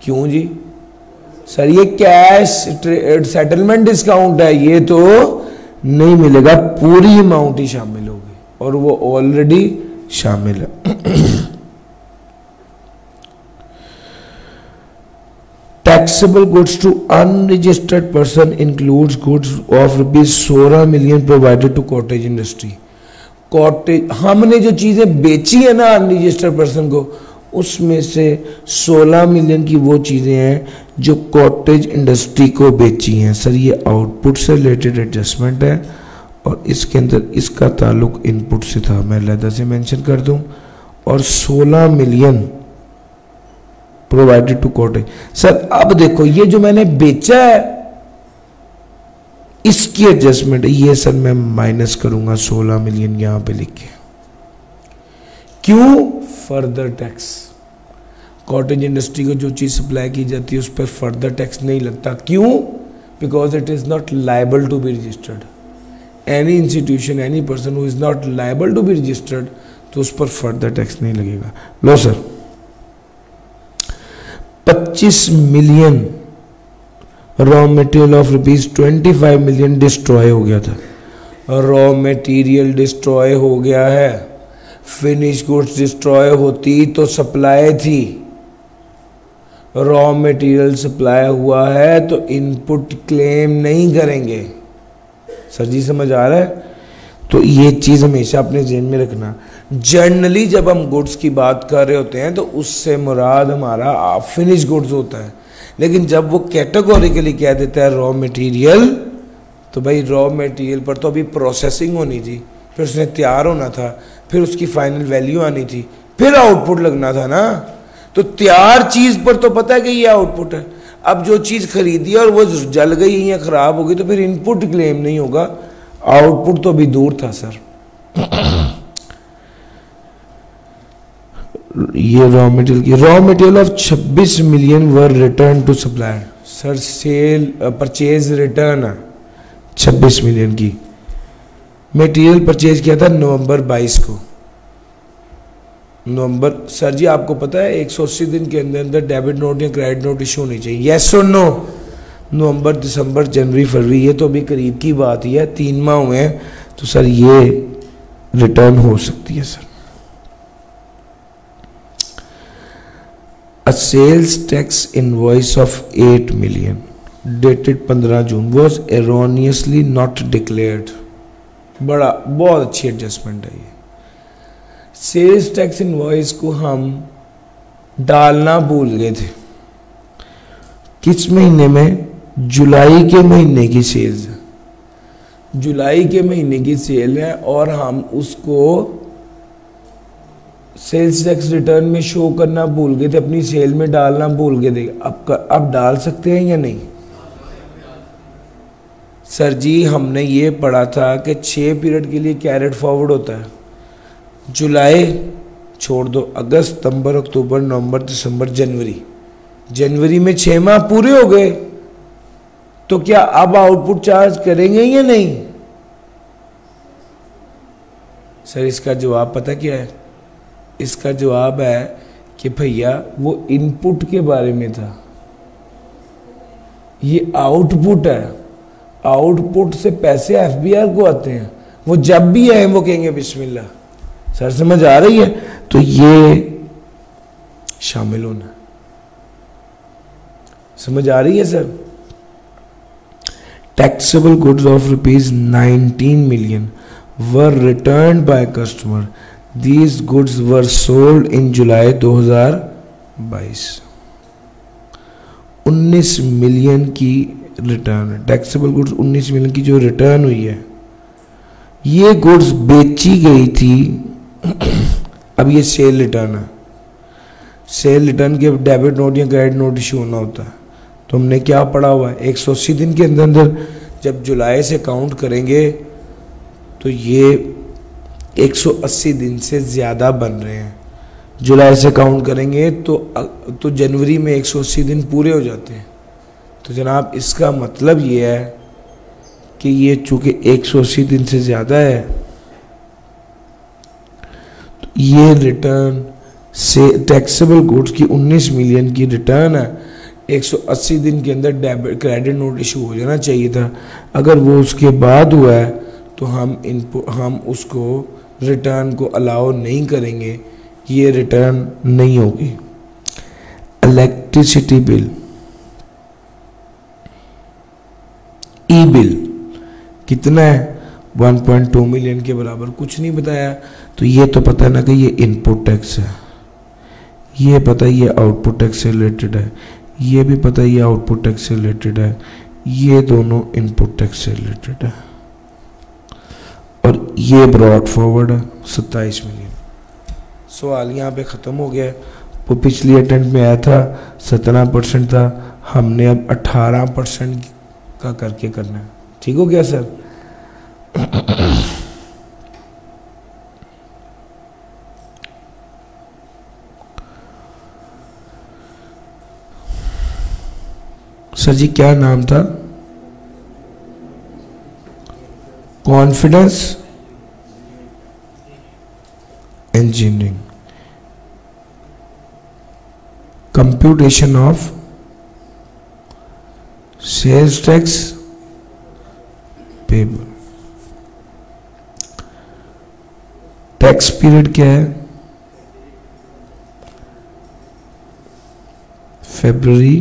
क्यों जी? सर ये कैश सेटलमेंट डिस्काउंट है, ये तो नहीं मिलेगा, पूरी अमाउंट ही शामिल होगी और वो ऑलरेडी शामिल है। Taxable goods to unregistered person includes goods of ₹16 million provided to cottage industry. Cottage हमने जो चीजें बेची है ना अनरजिस्टर्ड पर्सन को, उसमें से 16 मिलियन की वो चीजें हैं जो कॉटेज इंडस्ट्री को बेची हैं। सर ये आउटपुट से रिलेटेड एडजस्टमेंट है और इसके अंदर इसका ताल्लुक इनपुट से था, मैं अलग से मेंशन कर दूं। और 16 million provided to cottage. Sir अब देखो ये जो मैंने बेचा है इसकी एडजस्टमेंट है, ये सर मैं माइनस करूंगा 16 मिलियन यहां पे लिख के। क्यों? Further tax. कॉटेज इंडस्ट्री को जो चीज सप्लाई की जाती है उस पर फर्दर टैक्स नहीं लगता। क्यों? Because it is not liable to be registered. Any institution any person who is not liable to be registered तो उस पर फर्दर टैक्स नहीं लगेगा। लो sir 25 million raw material of ₹25 million destroy हो गया था। रॉ मटेरियल डिस्ट्रॉय हो गया है, फिनिश गुड्स डिस्ट्रॉय होती तो सप्लाई थी, रॉ मटेरियल सप्लाई हुआ है तो इनपुट क्लेम नहीं करेंगे। सर जी समझ आ रहा है? तो ये चीज हमेशा अपने ज़हन में रखना। जनरली जब हम गुड्स की बात कर रहे होते हैं तो उससे मुराद हमारा फिनिश गुड्स होता है, लेकिन जब वो कैटेगोरिकली कह देता है रॉ मटेरियल तो भाई रॉ मटेरियल पर तो अभी प्रोसेसिंग होनी थी, फिर उसने तैयार होना था, फिर उसकी फाइनल वैल्यू आनी थी, फिर आउटपुट लगना था ना। तो तैयार चीज पर तो पता है कि ये आउटपुट है। अब जो चीज खरीदी और वो जल गई या खराब हो गई तो फिर इनपुट क्लेम नहीं होगा, आउटपुट तो अभी दूर था सर। ये raw material of 26 million were return to supplier. Sir sale purchase return है 26 मिलियन की। मटेरियल परचेज किया था नवंबर 22 को। नवंबर, सर जी आपको पता है 180 दिन के अंदर अंदर डेबिट नोट या क्रेडिट नोट इशू होनी चाहिए, यस और नो? नवंबर, दिसंबर, जनवरी, फरवरी, ये तो अभी करीब की बात ही है, 3 माह हुए हैं, तो सर ये रिटर्न हो सकती है sir. A sales tax invoice of 8 million dated 15 June was erroneously not declared। बड़ा बहुत अच्छी एडजस्टमेंट है ये। सेल्स टैक्स इनवॉइस को हम डालना भूल गए थे। किस महीने में? जुलाई के महीने की सेल्स, जुलाई के महीने की सेल है और हम उसको सेल्स टैक्स रिटर्न में शो करना भूल गए थे, अपनी सेल में डालना भूल गए थे। अब डाल सकते हैं या नहीं? सर जी हमने ये पढ़ा था कि 6 पीरियड के लिए कैरेट फॉरवर्ड होता है। जुलाई छोड़ दो, अगस्त, सितंबर, अक्टूबर, नवंबर, दिसंबर, जनवरी, जनवरी में 6 माह पूरे हो गए, तो क्या अब आउटपुट चार्ज करेंगे या नहीं? सर इसका जवाब पता क्या है? इसका जवाब है कि भैया वो इनपुट के बारे में था, ये आउटपुट है। आउटपुट से पैसे एफबीआर को आते हैं, वो जब भी आए वो कहेंगे बिस्मिल्लाह। सर समझ आ रही है? तो ये शामिल होना, समझ आ रही है sir? Taxable goods of ₹19 million were return by customer. These goods were sold in July 2022। 19 million की रिटर्न है, टैक्सेबल गुड्स 19 मिलियन की जो रिटर्न हुई है, ये गुड्स बेची गई थी। अब ये सेल रिटर्न है, सेल रिटर्न के डेबिट नोट या क्रेडिट नोट इशू होना होता है। तो हमने क्या पढ़ा हुआ है? 180 दिन के अंदर अंदर जब जुलाई से काउंट करेंगे तो ये 180 दिन से ज़्यादा बन रहे हैं। जुलाई से काउंट करेंगे तो जनवरी में 180 दिन पूरे हो जाते हैं। तो जनाब इसका मतलब ये है कि ये चूँकि 180 दिन से ज़्यादा है, तो ये रिटर्न से टैक्सेबल गुड्स की 19 मिलियन की रिटर्न है। 180 दिन के अंदर डेबिट क्रेडिट नोट इशू हो जाना चाहिए था। अगर वो उसके बाद हुआ है तो हम उसको रिटर्न को अलाउ नहीं करेंगे, ये रिटर्न नहीं होगी। इलेक्ट्रिसिटी बिल, ई बिल कितना है? 1.2 मिलियन के बराबर, कुछ नहीं बताया। तो ये तो पता ना कि ये इनपुट टैक्स है, ये पता ये आउटपुट टैक्स से रिलेटेड है, ये भी पता ये आउटपुट टैक्स से रिलेटेड है, ये दोनों इनपुट टैक्स से रिलेटेड है, और ये ब्रॉड फॉरवर्ड है 27 मिलियन। सवाल यहाँ पे ख़त्म हो गया। वो पिछली अटेम्प्ट में आया था 17% था, हमने अब 18% का करके करना है। ठीक हो गया सर? सर जी क्या नाम था? Confidence engineering, computation of sales tax payable. Tax period क्या है? फरवरी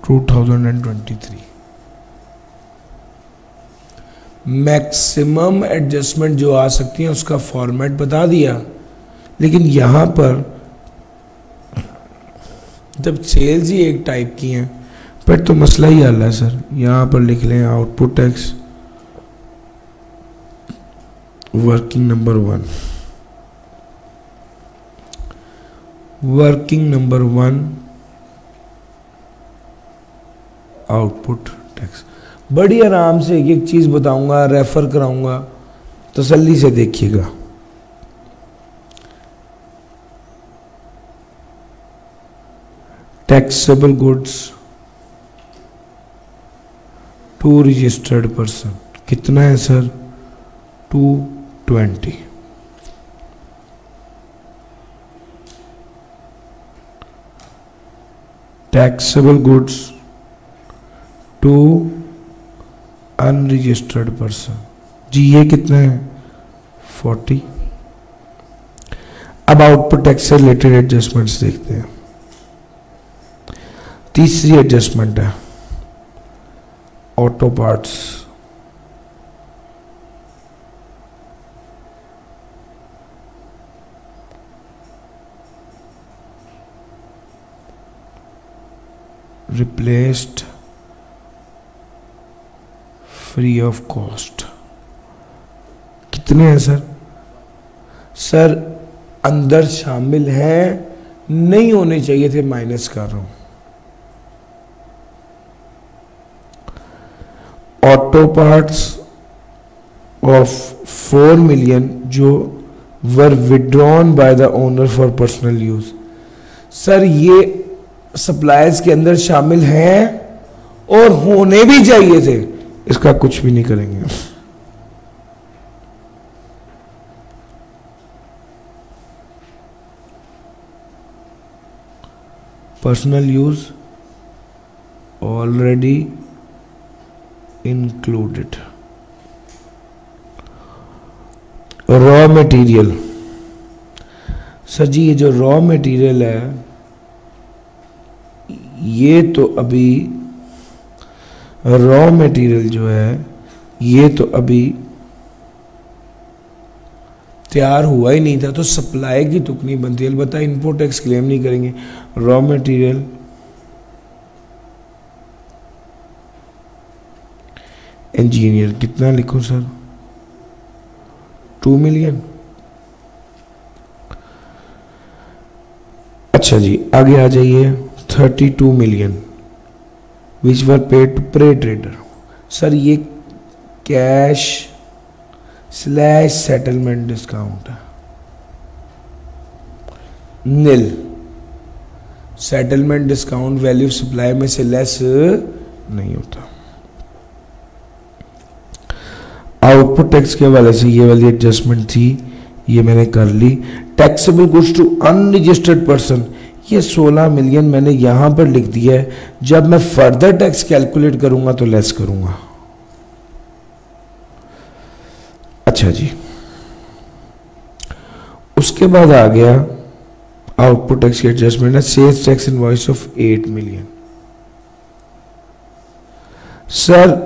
2023। मैक्सिमम एडजस्टमेंट जो आ सकती है उसका फॉर्मेट बता दिया, लेकिन यहां पर जब सेल्स ही एक टाइप की हैं फिर तो मसला ही हल है सर। यहां पर लिख लें output tax working number 1, working number 1 output tax. बड़ी आराम से एक चीज बताऊंगा, रेफर कराऊंगा, तसल्ली से देखिएगा। Taxable goods to registered person कितना है sir? 220। Taxable goods to unregistered person, जी ये कितना है 40। अब आउटपुट टैक्स से रिलेटेड एडजस्टमेंट्स देखते हैं। तीसरी एडजस्टमेंट है auto parts. Replaced free of cost, कितने हैं सर? सर अंदर शामिल हैं, नहीं होने चाहिए थे, माइनस कर रहा हूं। ऑटो पार्ट्स ऑफ 4 million जो were withdrawn by the owner for personal use. Sir ये सप्लायर्स के अंदर शामिल हैं और होने भी चाहिए थे, इसका कुछ भी नहीं करेंगे। Personal use already included. Raw material, sir ji ये जो रॉ मटेरियल है ये तो अभी रॉ मटेरियल जो है ये तो अभी तैयार हुआ ही नहीं था, तो सप्लाई की तुक नहीं बनती। अलबत्ता इनपुट टैक्स क्लेम नहीं करेंगे। रॉ मटेरियल इंजीनियर कितना लिखो सर? 2 million। अच्छा जी आगे आ जाइए। 32 million which were paid to pre trader. Sir ये कैश / सेटलमेंट डिस्काउंट है, nil. Settlement discount value supply में से लेस नहीं होता। आउटपुट टैक्स के हवाले से ये वाली एडजस्टमेंट थी, ये मैंने कर ली। Taxable goods to unregistered person, ये 16 million मैंने यहां पर लिख दिया है। जब मैं फर्दर टैक्स कैलकुलेट करूंगा तो लेस करूंगा। अच्छा जी उसके बाद आ गया आउटपुट टैक्स की एडजस्टमेंट है। Sales tax invoice of 8 million। Sir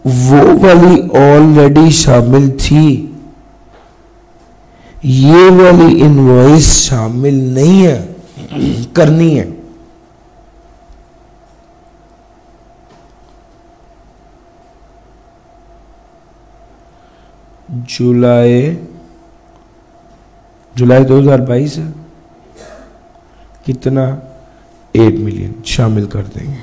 वो वाली ऑलरेडी शामिल थी, ये वाली इनवॉइस शामिल नहीं है, करनी है। जुलाई 2022 है, कितना 8 million शामिल कर देंगे।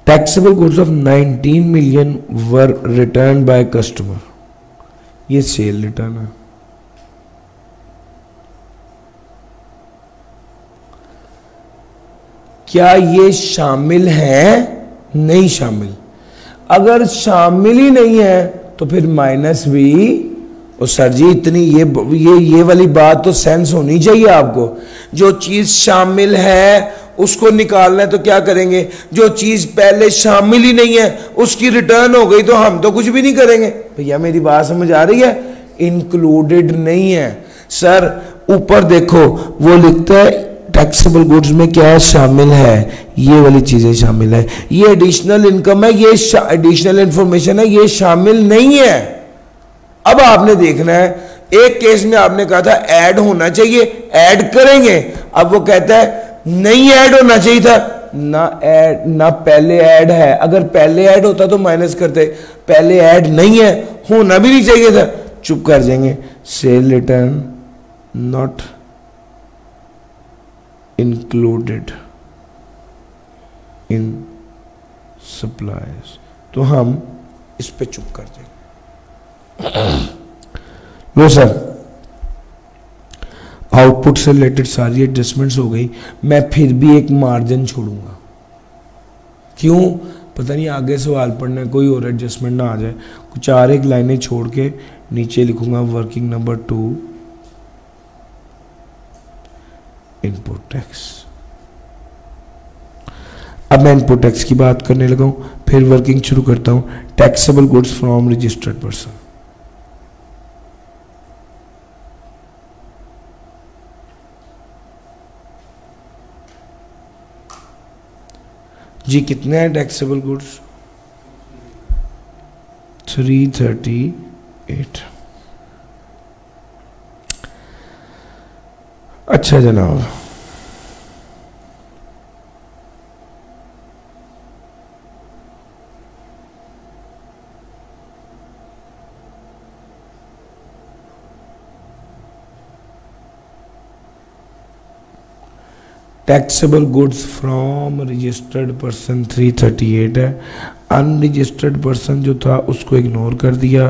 Taxable goods of 19 million were return by customer, ये सेल रिटर्न है। क्या ये शामिल है? नहीं शामिल। अगर शामिल ही नहीं है तो फिर माइनस भी। और सर जी इतनी ये वाली बात तो सेंस होनी चाहिए आपको। जो चीज शामिल है उसको निकालना है तो क्या करेंगे? जो चीज पहले शामिल ही नहीं है उसकी रिटर्न हो गई तो हम तो कुछ भी नहीं करेंगे। भैया मेरी बात समझ आ रही है? इंक्लूडेड नहीं है सर। ऊपर देखो वो लिखता है टैक्सेबल गुड्स में क्या शामिल है, ये वाली चीजें शामिल है। ये एडिशनल इनकम है, ये एडिशनल इंफॉर्मेशन है, ये शामिल नहीं है। अब आपने देखना है, एक केस में आपने कहा था ऐड होना चाहिए, ऐड करेंगे। अब वो कहता है नहीं ऐड होना चाहिए था, ना पहले ऐड है। अगर पहले ऐड होता तो माइनस करते, पहले ऐड नहीं है, होना भी नहीं चाहिए था, चुप कर जाएंगे। Cell return not included in suppliers, तो हम इस पे चुप कर देंगे। लो सर आउटपुट से रिलेटेड सारी एडजस्टमेंट्स हो गई। मैं फिर भी एक मार्जिन छोड़ूंगा। क्यों? पता नहीं आगे सवाल पढ़ना है कोई और एडजस्टमेंट ना आ जाए। कुछ 4 लाइनें छोड़ के नीचे लिखूंगा वर्किंग नंबर 2 इनपुट टैक्स। अब मैं इनपुट टैक्स की बात करने लगा हूं, फिर वर्किंग शुरू करता हूं। Taxable goods from registered person, जी कितने हैं टैक्सेबल गुड्स? 338। अच्छा जनाब, taxable goods from registered person 338 है। अनरजिस्टर्ड पर्सन जो था उसको इग्नोर कर दिया।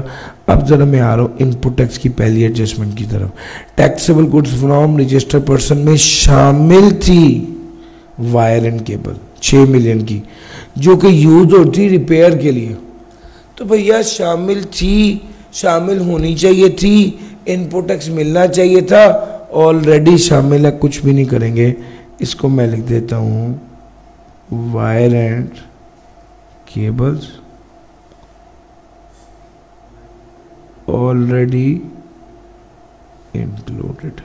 अब जरा मैं आ रहा हूँ इनपुट टैक्स की पहली एडजस्टमेंट की तरफ। Taxable goods from registered person में शामिल थी वायर एंड केबल 6 मिलियन की, जो कि यूज होती रिपेयर के लिए। तो भैया शामिल थी, शामिल होनी चाहिए थी, इनपुट टैक्स मिलना चाहिए था, ऑलरेडी शामिल है, कुछ भी नहीं करेंगे। इसको मैं लिख देता हूं wire and cables already included.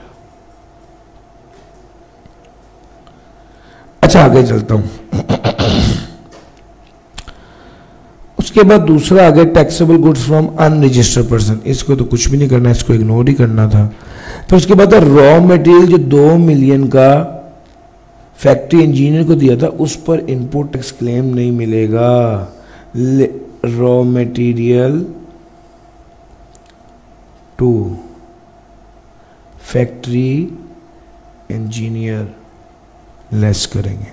अच्छा आगे चलता हूं। उसके बाद दूसरा आ गया taxable goods from unregistered person. इसको तो कुछ भी नहीं करना, इसको इग्नोर ही करना था। तो उसके बाद रॉ मटेरियल जो 2 मिलियन का फैक्ट्री इंजीनियर को दिया था, उस पर इनपुट टैक्स क्लेम नहीं मिलेगा। Raw material to factory engineer less करेंगे।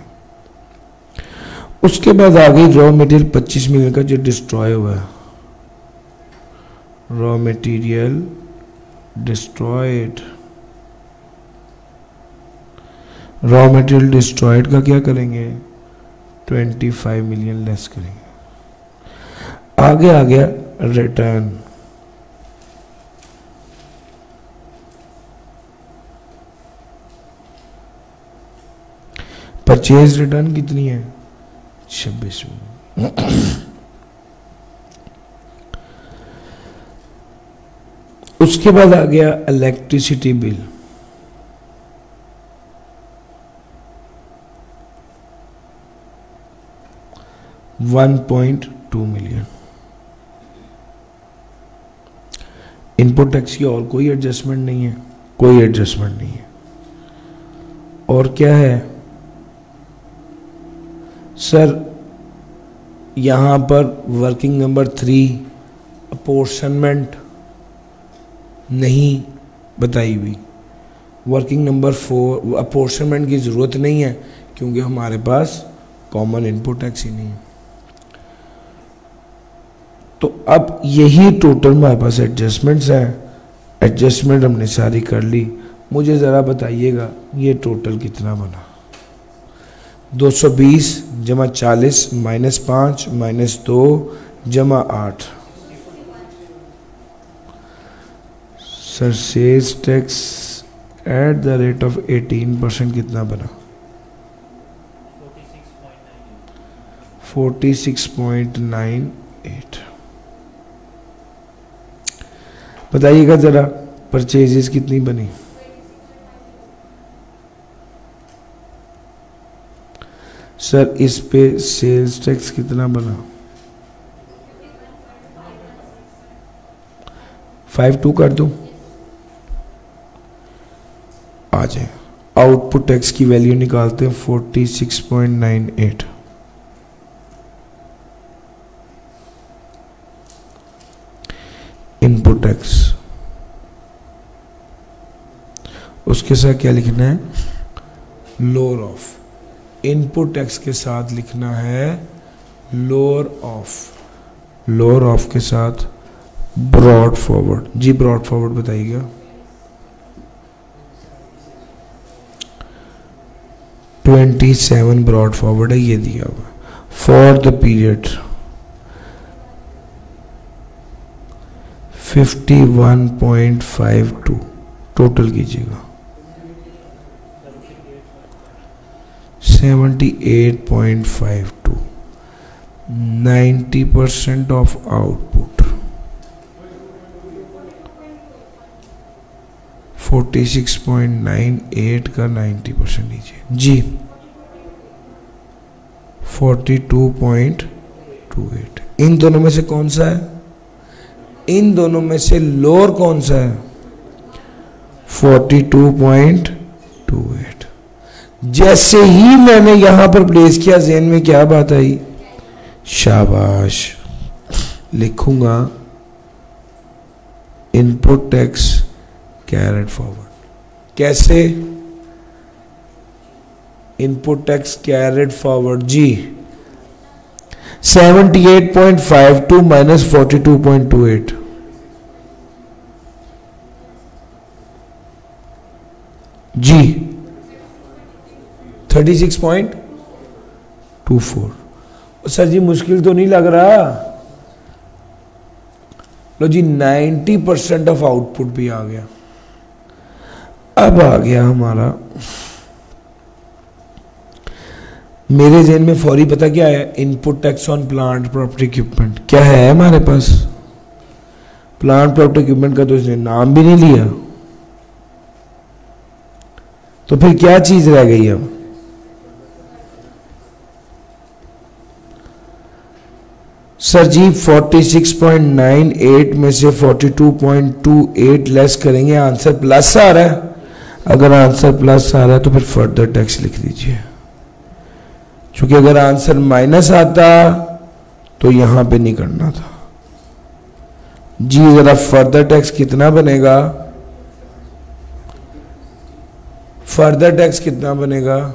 उसके बाद आ गई रॉ मटेरियल 25 मिलियन का जो डिस्ट्रॉय हुआ है, raw material destroyed. Raw material destroyed का क्या करेंगे? 25 मिलियन लेस करेंगे। आगे आ गया रिटर्न। परचेज रिटर्न कितनी है? 26 मिलियन। उसके बाद आ गया electricity bill. $1.2 million. Input tax की और कोई एडजस्टमेंट नहीं है, कोई एडजस्टमेंट नहीं है। और क्या है सर? यहां पर वर्किंग नंबर 3 अपोर्शनमेंट नहीं बताई हुई। वर्किंग नंबर 4 अपोर्शनमेंट की जरूरत नहीं है क्योंकि हमारे पास कॉमन इनपुट टैक्स ही नहीं है। तो अब यही टोटल हमारे पास एडजस्टमेंट्स हैं। एडजस्टमेंट हमने सारी कर ली। मुझे ज़रा बताइएगा ये टोटल कितना बना? 220 जमा 40 -5 -2 जमा 8। Sir sales tax at the rate of 18% कितना बना? 46.98। बताइएगा जरा परचेजेस कितनी बनी? सर इस पे सेल्स टैक्स कितना बना? 52 कर दूं? आ जाए। आउटपुट टैक्स की वैल्यू निकालते हैं 46.98। इनपुट टैक्स उसके साथ क्या लिखना है? Lower of. इनपुट टैक्स के साथ लिखना है लोअर ऑफ। लोअर ऑफ के साथ ब्रॉड फॉरवर्ड। जी ब्रॉड फॉरवर्ड बताइएगा। 27 ब्रॉड फॉरवर्ड है, ये दिया हुआ। फॉर द पीरियड 51.52 टोटल कीजिएगा 78.52 90% ऑफ आउटपुट 46.98 का 90% लीजिए जी 42.28। इन दोनों में से कौन सा है? इन दोनों में से लोअर कौन सा है? 42.28। जैसे ही मैंने यहां पर प्लेस किया ज़हन में क्या बात आई? शाबाश। लिखूंगा इनपुट टैक्स कैरेट फॉरवर्ड। कैसे? इनपुट टैक्स कैरेट फॉरवर्ड जी 78.52 माइनस 42.28 जी 36.24। सर जी मुश्किल तो नहीं लग रहा? लो जी 90% ऑफ आउटपुट भी आ गया। अब आ गया हमारा, मेरे ज़हन में फौरी पता क्या है? Input tax on plant property equipment क्या है हमारे पास? प्लांट प्रॉपर्टी इक्विपमेंट का तो इसने नाम भी नहीं लिया, तो फिर क्या चीज रह गई अब? सर जी 46.98 में से 42.28 लेस करेंगे, आंसर प्लस आ रहा है। अगर आंसर प्लस आ रहा है तो फिर फर्दर टैक्स लिख दीजिए, क्योंकि अगर आंसर माइनस आता तो यहां पे नहीं करना था जी। जरा फर्दर टैक्स कितना बनेगा? फर्दर टैक्स कितना बनेगा?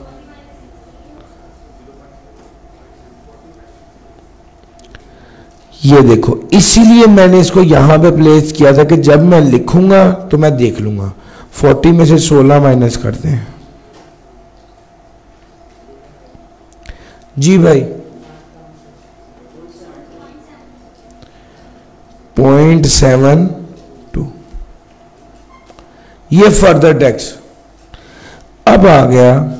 ये देखो, इसीलिए मैंने इसको यहां पे प्लेस किया था कि जब मैं लिखूंगा तो मैं देख लूंगा। 40 में से 16 माइनस करते हैं जी भाई 0.72। ये फर्दर टैक्स। अब आ गया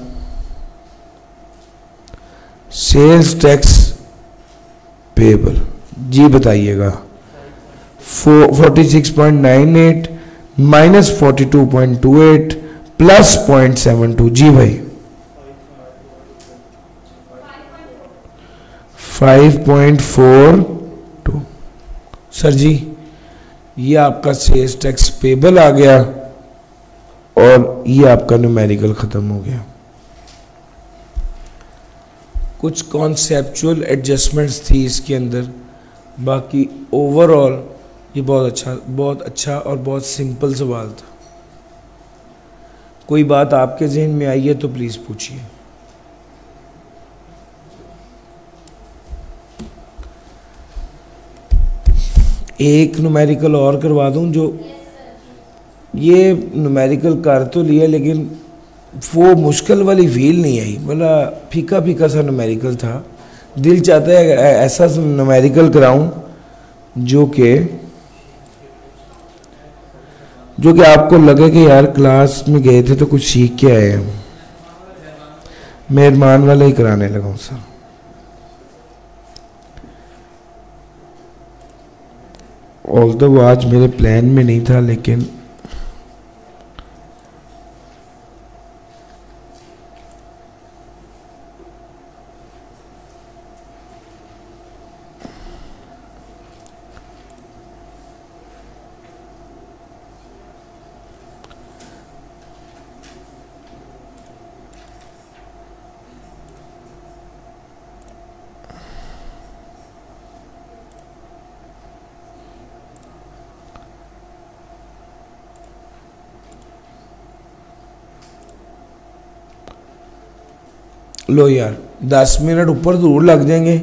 सेल्स टैक्स पेबल जी, बताइएगा 46.98 माइनस 42.28 प्लस 0.72 जी भाई 5.42। सर जी ये आपका सेल्स टैक्स पेबल आ गया और ये आपका न्यूमेरिकल खत्म हो गया। कुछ कॉन्सेप्चुअल एडजस्टमेंट्स थी इसके अंदर, बाकी ओवरऑल ये बहुत अच्छा और बहुत सिंपल सवाल था। कोई बात आपके जहन में आई है तो प्लीज पूछिए। एक न्यूमेरिकल और करवा दूं, जो ये न्यूमेरिकल कर तो लिया लेकिन वो मुश्किल वाली फील नहीं आई, मतलब फीका फीका सा न्यूमेरिकल था। दिल चाहता है ऐसा न्यूमेरिकल कराऊं जो कि आपको लगे कि यार क्लास में गए थे तो कुछ सीख के आए हैं। मेहरबान वाला ही कराने लगा सर। ऑल्दो वो आज मेरे प्लान में नहीं था, लेकिन लो यार 10 मिनट ऊपर जरूर लग जाएंगे,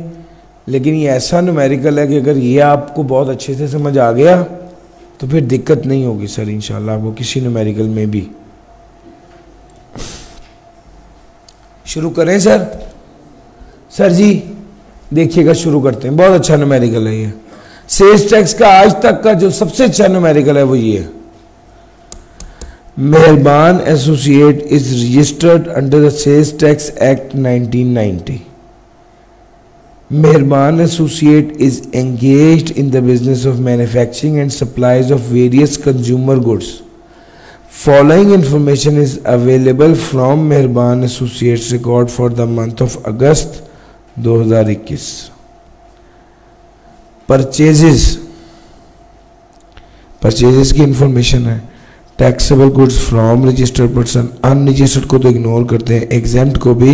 लेकिन ये ऐसा न्यूमेरिकल है कि अगर ये आपको बहुत अच्छे से समझ आ गया तो फिर दिक्कत नहीं होगी सर इंशाल्लाह आपको किसी न्यूमेरिकल में भी। शुरू करें सर? सर जी देखिएगा, शुरू करते हैं। बहुत अच्छा न्यूमेरिकल है ये। सेल्स टैक्स का आज तक का जो सबसे अच्छा न्यूमेरिकल है वो ये है। Mehrban associate is registered under the sales tax act 1990। Mehban Associate is engaged in the business of manufacturing and supplies of various consumer goods. Following information is available from Mehban Associates record for the month of August 2021. Purchases की information है। Taxable goods from registered person, unregistered को तो ignore करते हैं, exempt को भी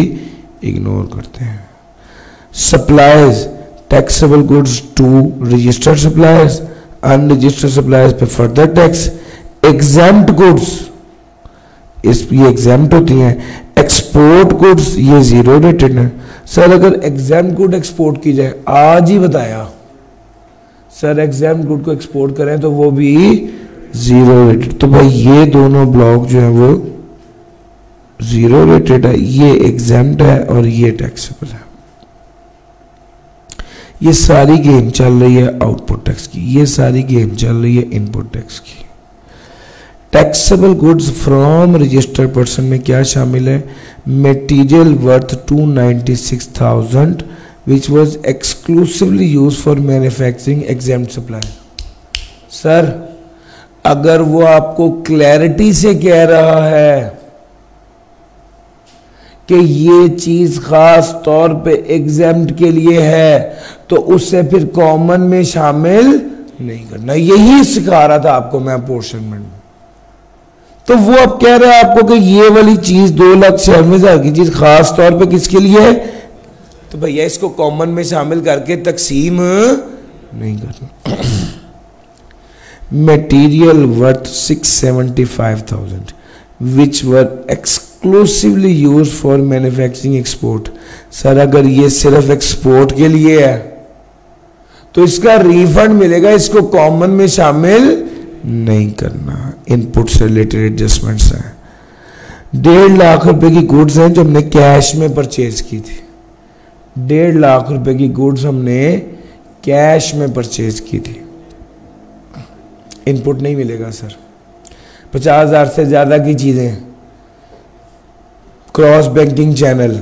ignore करते हैं। Supplies, taxable goods to registered suppliers, unregistered suppliers पे further tax, exempt goods ये exempt होती हैं, export goods ये zero rated है। सर अगर exempt good export की जाए, आज ही बताया सर, exempt good को export करें तो वो भी zero rated। तो भाई ये दोनों ब्लॉक जो है वो zero rated है, ये exempt है और ये taxable है। ये सारी गेम चल रही है आउटपुट टैक्स की, ये सारी गेम चल रही है इनपुट टैक्स की। Taxable goods from registered person में क्या शामिल है? Material worth 296,000 which was exclusively used for manufacturing exempt supply. Sir अगर वो आपको क्लैरिटी से कह रहा है कि ये चीज खास तौर पे एग्जेम्प्ट के लिए है, तो उससे फिर कॉमन में शामिल नहीं करना। यही सिखा रहा था आपको मैं अपोर्शनमेंट में। तो वो अब कह रहा है आपको कि ये वाली चीज 2,96,000 की चीज खास तौर पे किसके लिए है, तो भैया इसको कॉमन में शामिल करके तकसीम नहीं करना। Material worth 675,000 which were exclusively use for manufacturing export. Sir अगर ये सिर्फ एक्सपोर्ट के लिए है तो इसका रिफंड मिलेगा, इसको कॉमन में शामिल नहीं करना। इनपुट से रिलेटेड एडजस्टमेंट्स हैं। 1.5 लाख रुपए की गुड्स हैं जो हमने कैश में परचेज की थी। 1.5 लाख रुपए की गुड्स हमने कैश में परचेज की थी, इनपुट नहीं मिलेगा सर। 50,000 से ज्यादा की चीजें, क्रॉस बैंकिंग चैनल,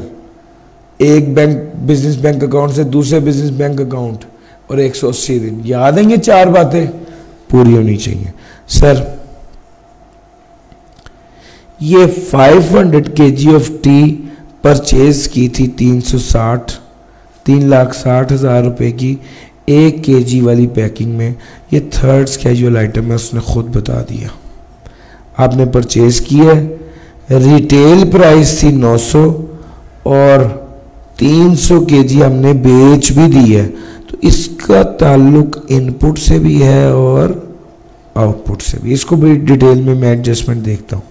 एक बैंक बिजनेस बैंक अकाउंट से दूसरे बिजनेस बैंक अकाउंट और 180 दिन, याद है ये 4 बातें पूरी होनी चाहिए। सर ये 500 kg ऑफ टी परचेज की थी 3,60,000 रुपए की 1 kg वाली पैकिंग में। ये थर्ड स्केजुअल आइटम है, उसने खुद बता दिया। आपने परचेज की है, रिटेल प्राइस थी 900 और 300 kg हमने बेच भी दी है, तो इसका ताल्लुक इनपुट से भी है और आउटपुट से भी। इसको भी डिटेल में मैं एडजस्टमेंट देखता हूँ।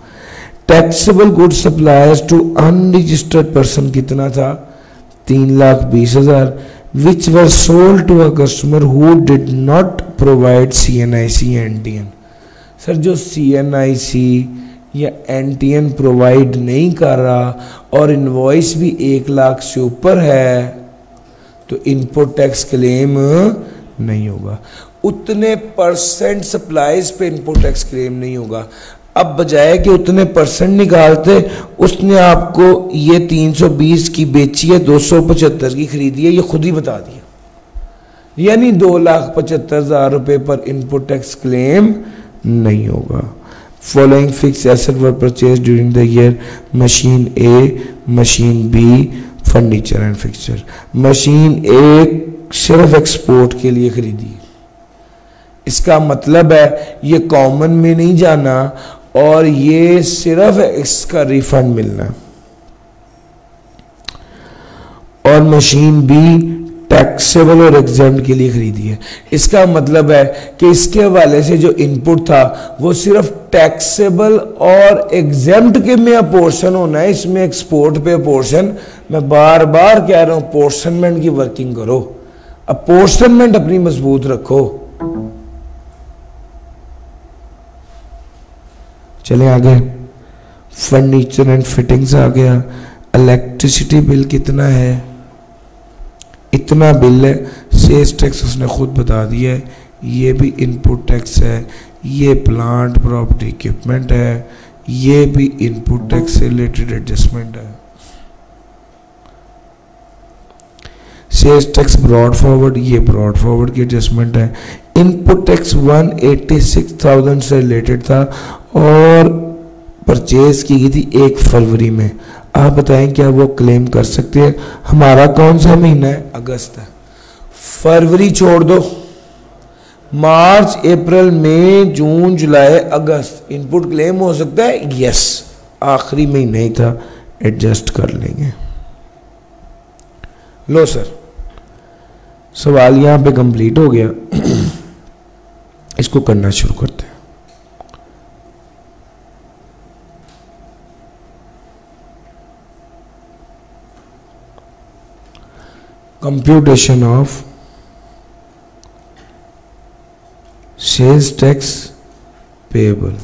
Taxable good suppliers to unregistered person कितना था? 3,20,000 which were sold to a customer who did not provide CNIC NTN। Sir जो CNIC या NTN प्रोवाइड नहीं कर रहा और इनवॉइस भी 1 लाख से ऊपर है तो इनपुट टैक्स क्लेम नहीं होगा। उतने परसेंट सप्लाईज पे इनपुट टैक्स क्लेम नहीं होगा। अब बजाय कि उतने परसेंट निकालते, उसने आपको ये 320 की बेची है, 275 की खरीदी है, ये खुद ही बता दिया। यानी 2,75,000 रुपए पर इनपुट टैक्स क्लेम नहीं होगा। Following fix asset were purchase during the year: machine A, machine B, furniture and fixture. Machine A सिर्फ एक्सपोर्ट के लिए खरीदी, इसका मतलब है ये कॉमन में नहीं जाना और ये सिर्फ इसका रिफंड मिलना। और मशीन बी टैक्सेबल और एग्जेम्प्ट के लिए खरीदी है, इसका मतलब है कि इसके हवाले से जो इनपुट था वो सिर्फ टैक्सेबल और एग्जेम्प्ट के में अपोर्शन होना है, इसमें एक्सपोर्ट पे अपोर्शन। मैं बार बार कह रहा हूं अपोर्शनमेंट की वर्किंग करो, अपोर्शनमेंट अपनी मजबूत रखो। चले आगे, फर्नीचर एंड फिटिंग्स आ गया। इलेक्ट्रिसिटी बिल कितना है? इतना बिल है, सेल्स टैक्स उसने खुद बता दिया है, ये भी इनपुट टैक्स है, ये प्लांट प्रॉपर्टी इक्विपमेंट है, ये भी इनपुट टैक्स से रिलेटेड एडजस्टमेंट है। सेल्स टैक्स ब्रॉड फॉरवर्ड, ये ब्रॉड फॉरवर्ड की एडजस्टमेंट है। इनपुट टैक्स 186,000 से रिलेटेड था और परचेज की गई थी 1 फरवरी में। आप बताएं क्या वो क्लेम कर सकते हैं? हमारा कौन सा महीना है? अगस्त है। फरवरी छोड़ दो, मार्च, अप्रैल, मई, जून, जुलाई, अगस्त, इनपुट क्लेम हो सकता है? यस, आखिरी महीना ही था, एडजस्ट कर लेंगे। लो सर, सवाल यहां पे कंप्लीट हो गया। इसको करना शुरू करते हैं। Computation of sales tax payable.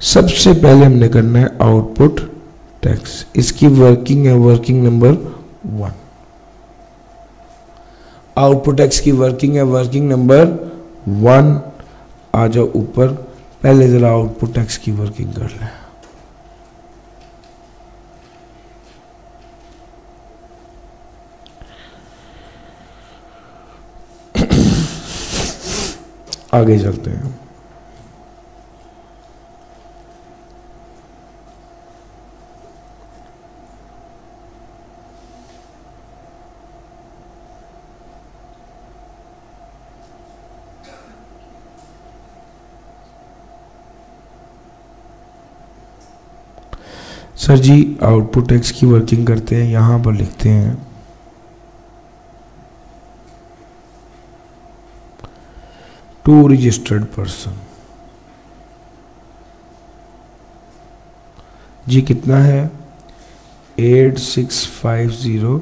सबसे पहले हमने करना है आउटपुट टैक्स। इसकी वर्किंग है वर्किंग नंबर 1। आउटपुट टैक्स की वर्किंग है वर्किंग नंबर 1। आ जाओ ऊपर, पहले जरा आउटपुट टैक्स की वर्किंग कर लें। आगे चलते हैं। सर जी आउटपुट टैक्स की वर्किंग करते हैं। यहां पर लिखते हैं टू रजिस्टर्ड पर्सन। जी कितना है? 8650,000।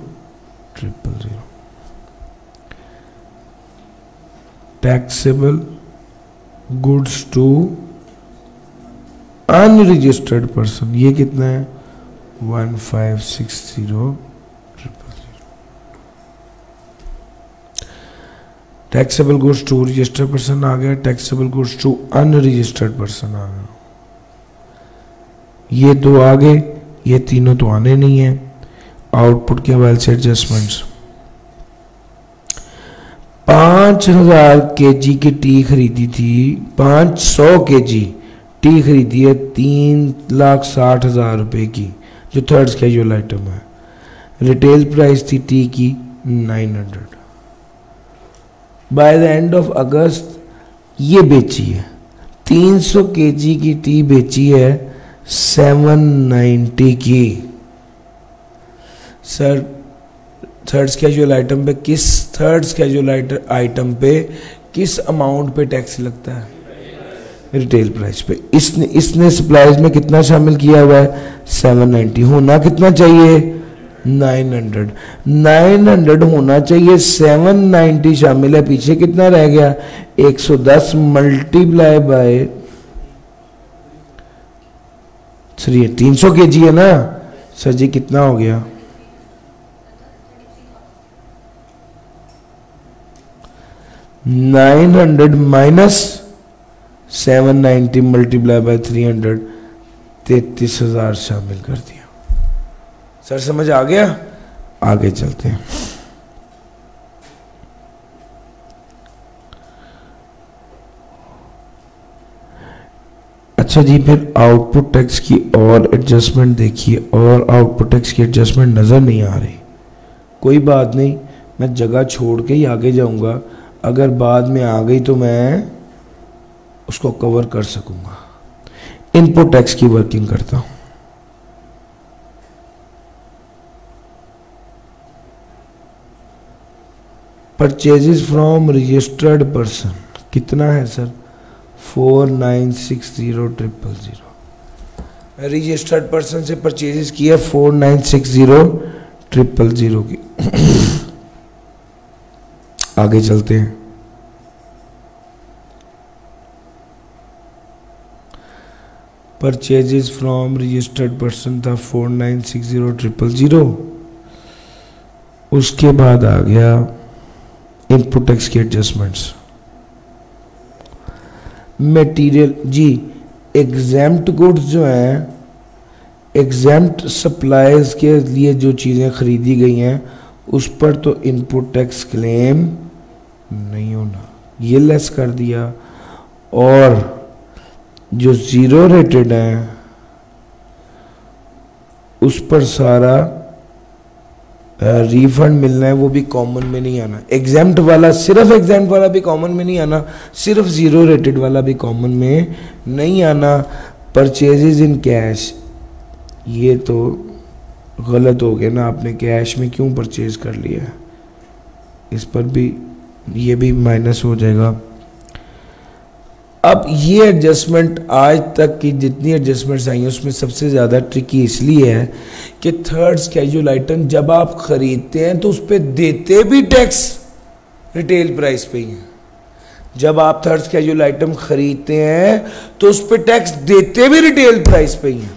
Taxable goods to unregistered person, ये कितना है? 1560,000। Taxable goods to registered person आ गया, taxable goods to unregistered person आ गया। ये दो आ गए, ये तीनों तो आने नहीं है। आउटपुट के हवाले से एडजस्टमेंट्स। 5000 केजी की टी खरीदी थी, 500 केजी टी खरीदी है 3,60,000 रुपए की, जो थर्ड स्केड्यूल आइटम है। रिटेल प्राइस थी टी की 900। बाय द एंड ऑफ अगस्त ये बेची है 300 केजी की टी बेची है 790 की। सर थर्ड स्केड्यूल आइटम पे किस अमाउंट पे टैक्स लगता है? रिटेल प्राइस पे। इसने सप्लाईज में कितना शामिल किया हुआ है? 790। होना कितना चाहिए? 900 होना चाहिए, 790 शामिल है, पीछे कितना रह गया? 110 मल्टीप्लाई बाय 300 केजी है ना सर जी, कितना हो गया? 900 माइनस 790 मल्टीप्लाई बाय 300, 33,000 शामिल कर दिया। सर समझ आ गया? आगे चलते हैं। अच्छा जी, फिर आउटपुट टैक्स की और एडजस्टमेंट देखिए, और आउटपुट टैक्स की एडजस्टमेंट नजर नहीं आ रही। कोई बात नहीं, मैं जगह छोड़ के ही आगे जाऊंगा, अगर बाद में आ गई तो मैं उसको कवर कर सकूंगा। इनपुट टैक्स की वर्किंग करता हूं। परचेजेस फ्रॉम रजिस्टर्ड पर्सन कितना है सर? 4,960,000। रजिस्टर्ड पर्सन से परचेजेस किया 4,960,000 की। आगे चलते हैं। परचेजेस फ्रॉम रजिस्टर्ड पर्सन था 4,960,000। उसके बाद आ गया इनपुट टैक्स की एडजस्टमेंट्स। मटेरियल जी, एग्जैम्प्ट गुड्स जो हैं, एग्जैम्प्ट सप्लाईज के लिए जो चीज़ें खरीदी गई हैं उस पर तो इनपुट टैक्स क्लेम नहीं होना, ये लेस कर दिया। और जो ज़ीरो रेटेड हैं उस पर सारा रिफंड मिलना है, वो भी कॉमन में नहीं आना। एग्जैम्प्ट वाला, सिर्फ एग्जैम्प्ट वाला भी कॉमन में नहीं आना, सिर्फ ज़ीरो रेटेड वाला भी कॉमन में नहीं आना। परचेजेज इन कैश, ये तो गलत हो गया ना, आपने कैश में क्यों परचेज कर लिया, इस पर भी ये भी माइनस हो जाएगा। अब ये एडजस्टमेंट आज तक की जितनी एडजस्टमेंट्स आई हैं उसमें सबसे ज़्यादा ट्रिकी इसलिए है कि थर्ड स्केड्यूल आइटम जब आप ख़रीदते हैं तो उस पर देते भी टैक्स रिटेल प्राइस पे ही है। जब आप थर्ड स्केड्यूल आइटम ख़रीदते हैं तो उस पर टैक्स देते भी रिटेल प्राइस पे ही है।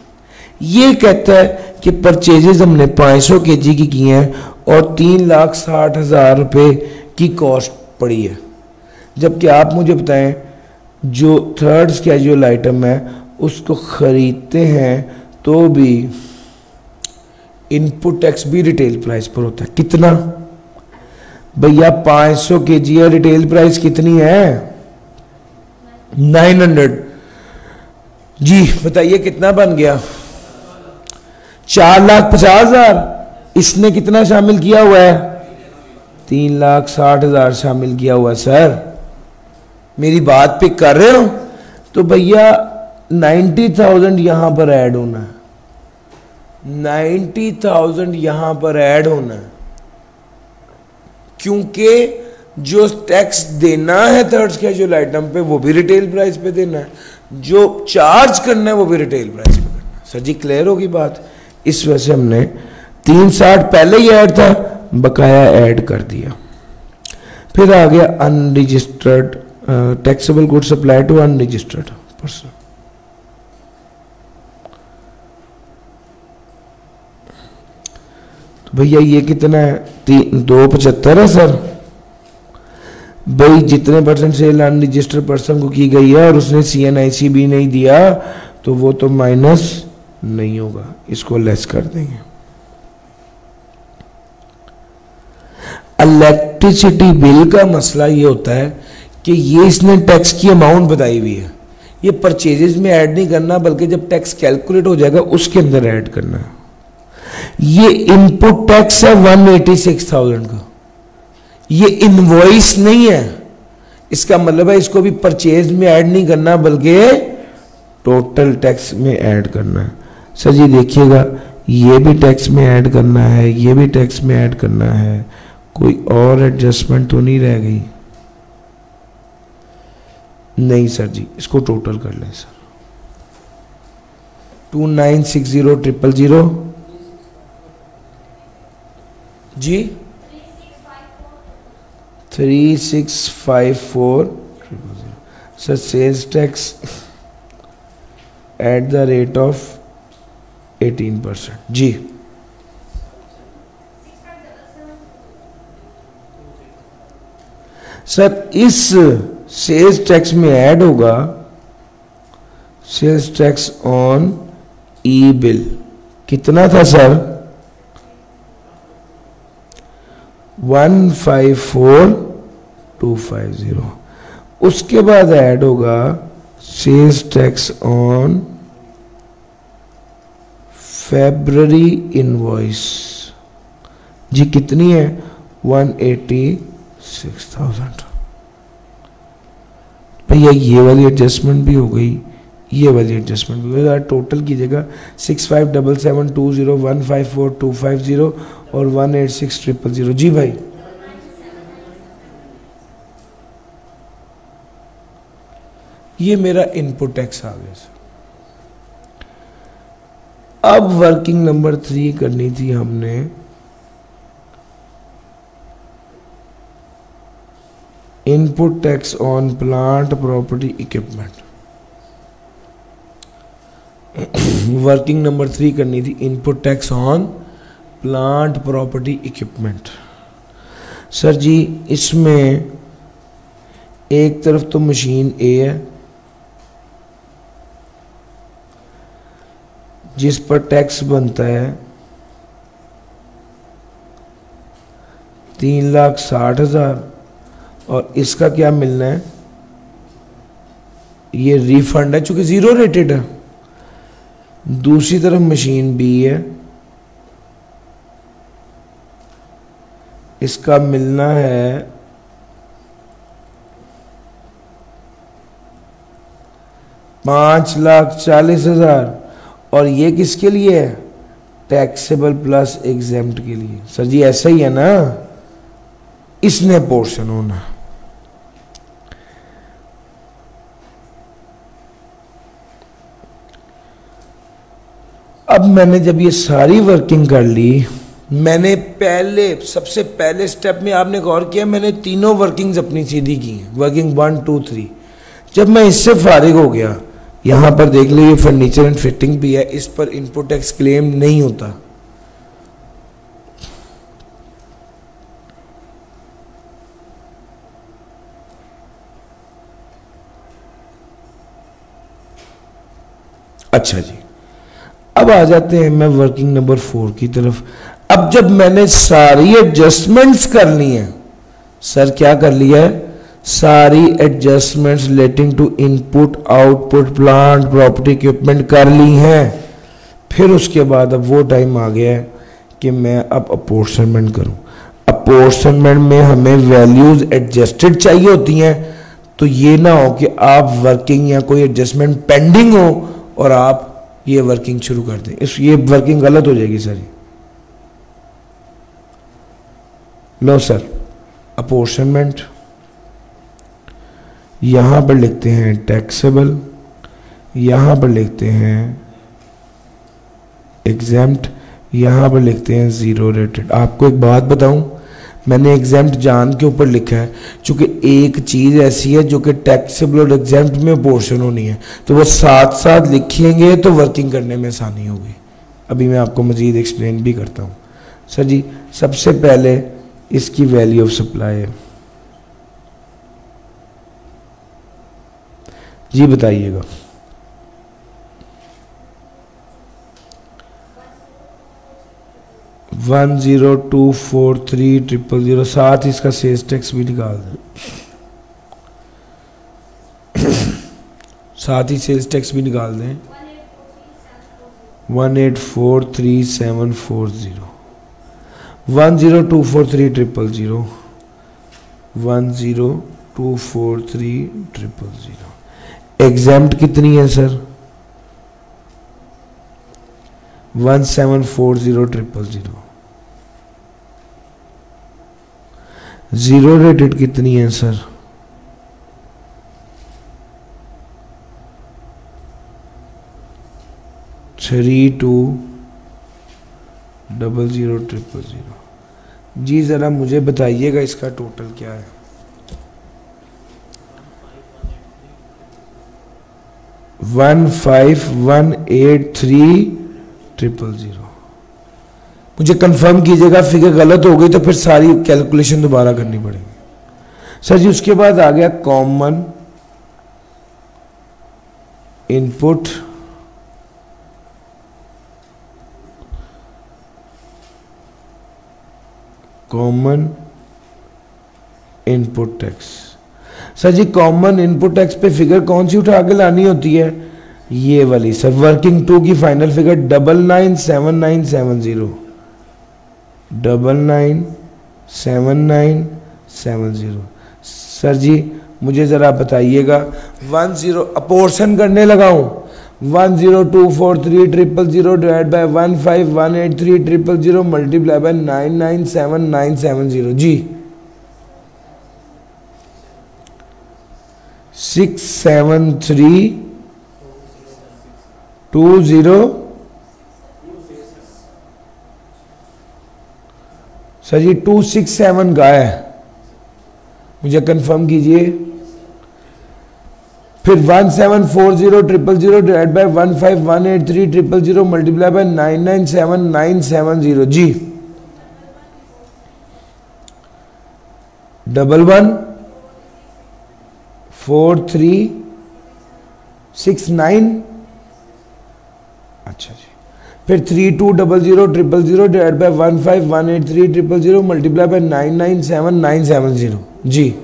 ये कहता है कि परचेजेज हमने 500 kg की हैं और 3,60,000 रुपये की कॉस्ट पड़ी है, जबकि आप मुझे बताएं जो थर्ड स्केड्यूल आइटम है उसको ख़रीदते हैं तो भी इनपुट टैक्स भी रिटेल प्राइस पर होता है। कितना भैया, 500 kg है, रिटेल प्राइस कितनी है 900। जी बताइए कितना बन गया, 4,50,000। इसने कितना शामिल किया हुआ है, 3,60,000 शामिल किया हुआ है। सर मेरी बात पिक कर रहे हो? तो भैया 90,000 यहां पर ऐड होना है, 90,000 यहां पर ऐड होना है, क्योंकि जो टैक्स देना है थर्ड स्केड्यूल आइटम पे वो भी रिटेल प्राइस पे देना है, जो चार्ज करना है वो भी रिटेल प्राइस पे करना है। सर जी क्लियर होगी बात? इस वजह से हमने 360 पहले ही ऐड था, बकाया ऐड कर दिया। फिर आ गया unregistered taxable good supply to unregistered person. तो भैया ये कितना है, 275 है सर। भाई जितने परसेंट सेल अनरजिस्टर्ड पर्सन को की गई है और उसने CNIC भी नहीं दिया तो वो तो माइनस नहीं होगा, इसको लेस कर देंगे। इलेक्ट्रिसिटी बिल का मसला ये होता है कि ये इसने टैक्स की अमाउंट बताई हुई है, ये परचेजेस में ऐड नहीं करना बल्कि जब टैक्स कैलकुलेट हो जाएगा उसके अंदर ऐड करना है। ये इनपुट टैक्स है 186,000 का, ये इनवॉइस नहीं है। इसका मतलब है इसको भी परचेज में ऐड नहीं करना बल्कि टोटल टैक्स में ऐड करना है। सर जी देखिएगा, ये भी टैक्स में ऐड करना है, ये भी टैक्स में ऐड करना है, कोई और एडजस्टमेंट तो नहीं रह गई? नहीं सर जी, इसको टोटल कर लें सर। 2960,000 जी 3654 सर। Sales tax at the rate of 18% जी। सर इस सेल्स टैक्स में ऐड होगा sales tax on e bill, कितना था सर 154,250। उसके बाद ऐड होगा sales tax on February invoice जी, कितनी है 186,000। भैया ये वाली एडजस्टमेंट भी हो गई, ये वाली एडजस्टमेंट भी हो गई। टोटल कीजिएगा 657720154250 और 186,000। जी भाई ये मेरा इनपुट टैक्स आ गया सर। अब वर्किंग नंबर 3 करनी थी हमने, input tax on plant property equipment. Working number 3 करनी थी input tax on plant property equipment. Sir ji इसमें एक तरफ तो मशीन ए है जिस पर टैक्स बनता है 3,60,000 और इसका क्या मिलना है, ये रिफंड है चूंकि जीरो रेटेड है। दूसरी तरफ मशीन बी है, इसका मिलना है 5,40,000 और ये किसके लिए है, टैक्सेबल प्लस एग्जेम्प्ट के लिए। सर जी ऐसा ही है ना, इसने पोर्शन होना। अब मैंने जब ये सारी वर्किंग कर ली, मैंने सबसे पहले स्टेप में आपने गौर किया, मैंने तीनों वर्किंग्स अपनी सीधी की हैं, वर्किंग 1 2 3। जब मैं इससे फारिग हो गया, यहां पर देख लीजिए फर्नीचर एंड फिटिंग भी है, इस पर इनपुट टैक्स क्लेम नहीं होता। अच्छा जी, अब आ जाते हैं मैं वर्किंग नंबर 4 की तरफ। अब जब मैंने सारी एडजस्टमेंट्स कर ली हैं, सर क्या कर लिया है, सारी adjustments relating to input output plant property equipment कर ली हैं, फिर उसके बाद अब वो टाइम आ गया है कि मैं अब अपोर्शनमेंट करूं। अपोर्शनमेंट में हमें वैल्यूज एडजस्टेड चाहिए होती हैं, तो ये ना हो कि आप वर्किंग या कोई एडजस्टमेंट पेंडिंग हो और आप ये वर्किंग शुरू कर दें, ये वर्किंग गलत हो जाएगी सर। लो सर, अपोर्शनमेंट यहां पर लिखते हैं टैक्सेबल, यहां पर लिखते हैं एग्जेम्प्ट, यहां पर लिखते हैं जीरो रेटेड। आपको एक बात बताऊं, मैंने एग्जेम्प्ट जान के ऊपर लिखा है क्योंकि एक चीज ऐसी है जो कि टैक्सेबल और एग्जेम्प्ट में पोर्शन होनी है, तो वो साथ साथ लिखेंगे तो वर्किंग करने में आसानी होगी। अभी मैं आपको मजीद एक्सप्लेन भी करता हूँ। सर जी सबसे पहले इसकी वैल्यू ऑफ सप्लाई है, जी बताइएगा। वन 1,0,2,4,3,0,000, साथ इसका सेल्स टैक्स भी निकाल दें, साथ ही सेल्स टैक्स भी निकाल दें। 1,84,3,740, 1,0,2,4,3,000, 1,0,2,4,3,000। एग्जेम्प्ट कितनी है सर, 1,740,000। जीरो रेटेड कितनी है सर, 32,00,000,000। जी ज़रा मुझे बताइएगा इसका टोटल क्या है। 1,5,1,8,3,000। मुझे कंफर्म कीजिएगा, फिगर गलत हो गई तो फिर सारी कैलकुलेशन दोबारा करनी पड़ेगी। सर जी उसके बाद आ गया common input common input tax. Sir ji common input tax पे फिगर कौन सी उठा के लानी होती है, ये वाली सर। वर्किंग 2 की फाइनल फिगर 997970, 997970। सर जी मुझे ज़रा बताइएगा, 10 अपोर्शन करने लगाऊं, 1,0,2,4,3,000 डिवाइड बाय 1,5,1,8,3,000 मल्टीप्लाई बाय 997970। जी 67320। सर जी 267 का है, मुझे कंफर्म कीजिए। फिर 1,740,000 डिवाइड बाय 1,5,1,8,3,000 मल्टीप्लाई बाय 997970। जी 114369। अच्छा जी, फिर 32000000 डिवाइड बाय 1518300 मल्टीप्लाई बाय 997970 जी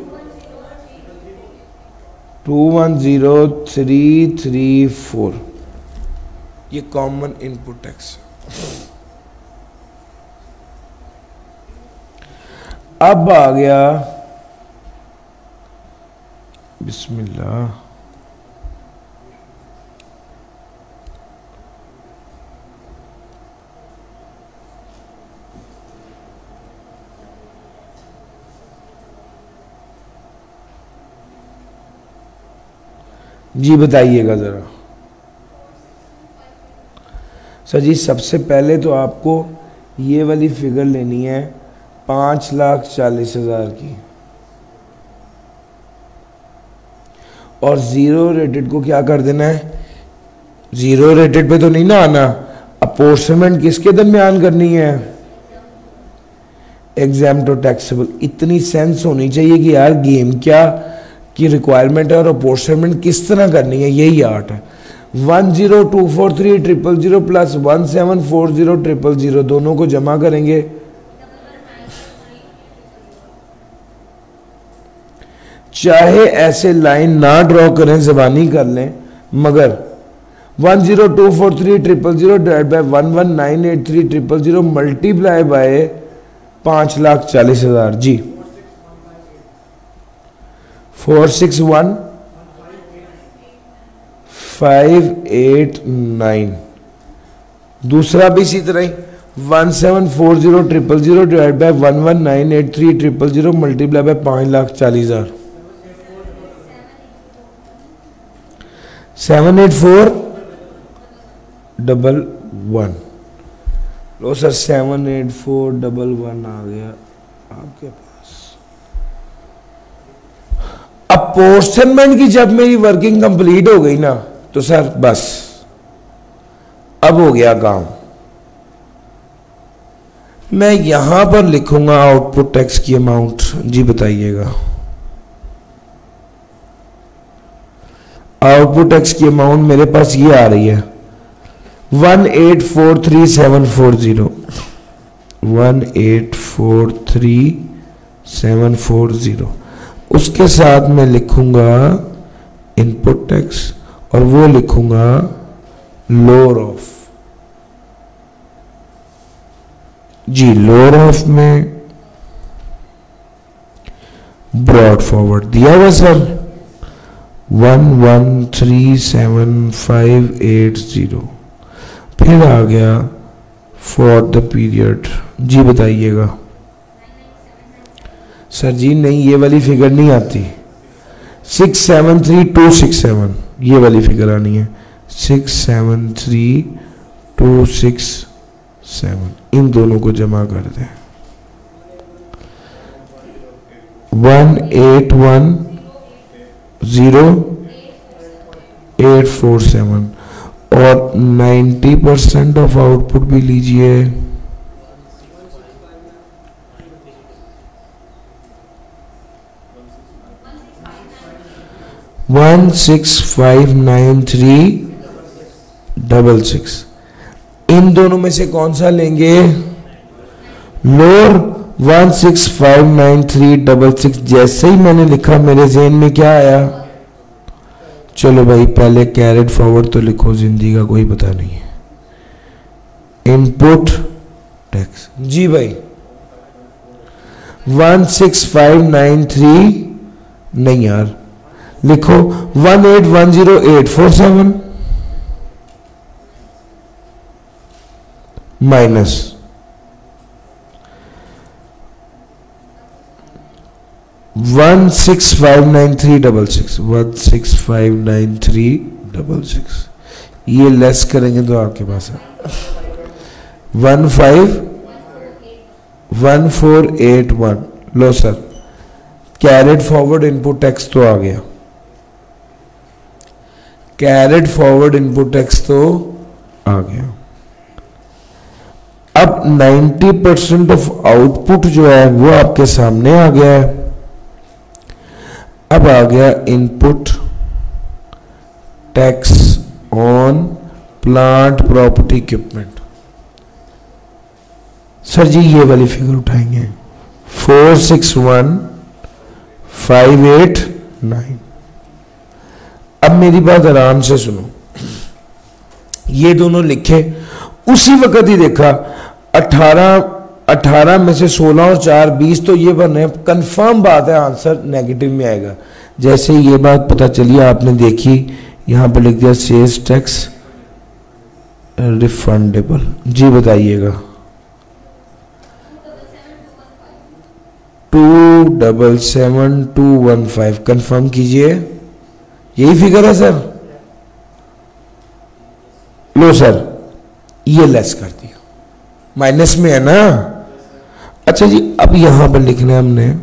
210334। ये कॉमन इनपुट टैक्स। अब आ गया बिस्मिल्लाह, जी बताइएगा ज़रा। सर जी सबसे पहले तो आपको ये वाली फिगर लेनी है 5,40,000 की, और ज़ीरो रेटेड को क्या कर देना है, ज़ीरो रेटेड पे तो नहीं ना आना, अपोर्शनमेंट किसके दरमियान करनी है, एग्जाम्प्ट और टैक्सेबल। इतनी सेंस होनी चाहिए कि यार गेम क्या की रिक्वायरमेंट है और अपोर्शनमेंट किस तरह करनी है, यही आर्ट है। 1024300 प्लस 1740000 दोनों को जमा करेंगे, चाहे ऐसे लाइन ना ड्रॉ करें, ज़बानी कर लें, मगर 1024300 डिवाइड बाय 1198300 मल्टीप्लाई बाय 5,40,000 जी 461589। दूसरा भी इसी तरह ही 1740000 divide by 1198300 multiply by 5,40,000 78411। Low sir 78411 आ गया आपके पास। अपोर्शनमेंट की जब मेरी वर्किंग कंप्लीट हो गई ना, तो सर बस अब हो गया काम। मैं यहां पर लिखूंगा आउटपुट टैक्स की अमाउंट, जी बताइएगा। आउटपुट टैक्स की अमाउंट मेरे पास ये आ रही है 1843740 1843740। उसके साथ मैं लिखूंगा इनपुट टैक्स और वो लिखूंगा लोअर ऑफ, जी लोअर ऑफ में ब्रॉड फॉरवर्ड दिया हुआ सर 1137,580। फिर आ गया फॉर द पीरियड, जी बताइएगा। सर जी नहीं, ये वाली फिगर नहीं आती, 673267 ये वाली फिगर आनी है, 673267। इन दोनों को जमा कर दें 1810847 और 90% ऑफ आउटपुट भी लीजिए। वन 1659366। इन दोनों में से कौन सा लेंगे, लोअर 1659366। जैसे ही मैंने लिखा मेरे ज़हन में क्या आया, चलो भाई पहले कैरेट फॉरवर्ड तो लिखो, जिंदगी का कोई पता नहीं है। इनपुट टैक्स, जी भाई 16593 नहीं यार, लिखो 1810847 माइनस 1659366 ये लेस करेंगे तो आपके पास है 1514881। लो sir carried forward input tax तो आ गया, कैरेट फॉरवर्ड इनपुट टैक्स तो आ गया। अब 90% ऑफ आउटपुट जो है वो आपके सामने आ गया है। अब आ गया input tax on plant property equipment. Sir ji ये वाली फिगर उठाएंगे 461589। अब मेरी बात आराम से सुनो, ये दोनों लिखे उसी वक्त ही देखा 18 में से 16 और 4 20, तो ये बने कंफर्म बात है आंसर नेगेटिव में आएगा। जैसे ये बात पता चली आपने देखी, यहां पे लिख दिया सेल्स टैक्स रिफंडेबल। जी बताइएगा 277215 कंफर्म कीजिए, यही फिगर है सर? लो सर ये लेस कर दिया, माइनस में है ना। अच्छा जी अब यहां पर लिखना है हमने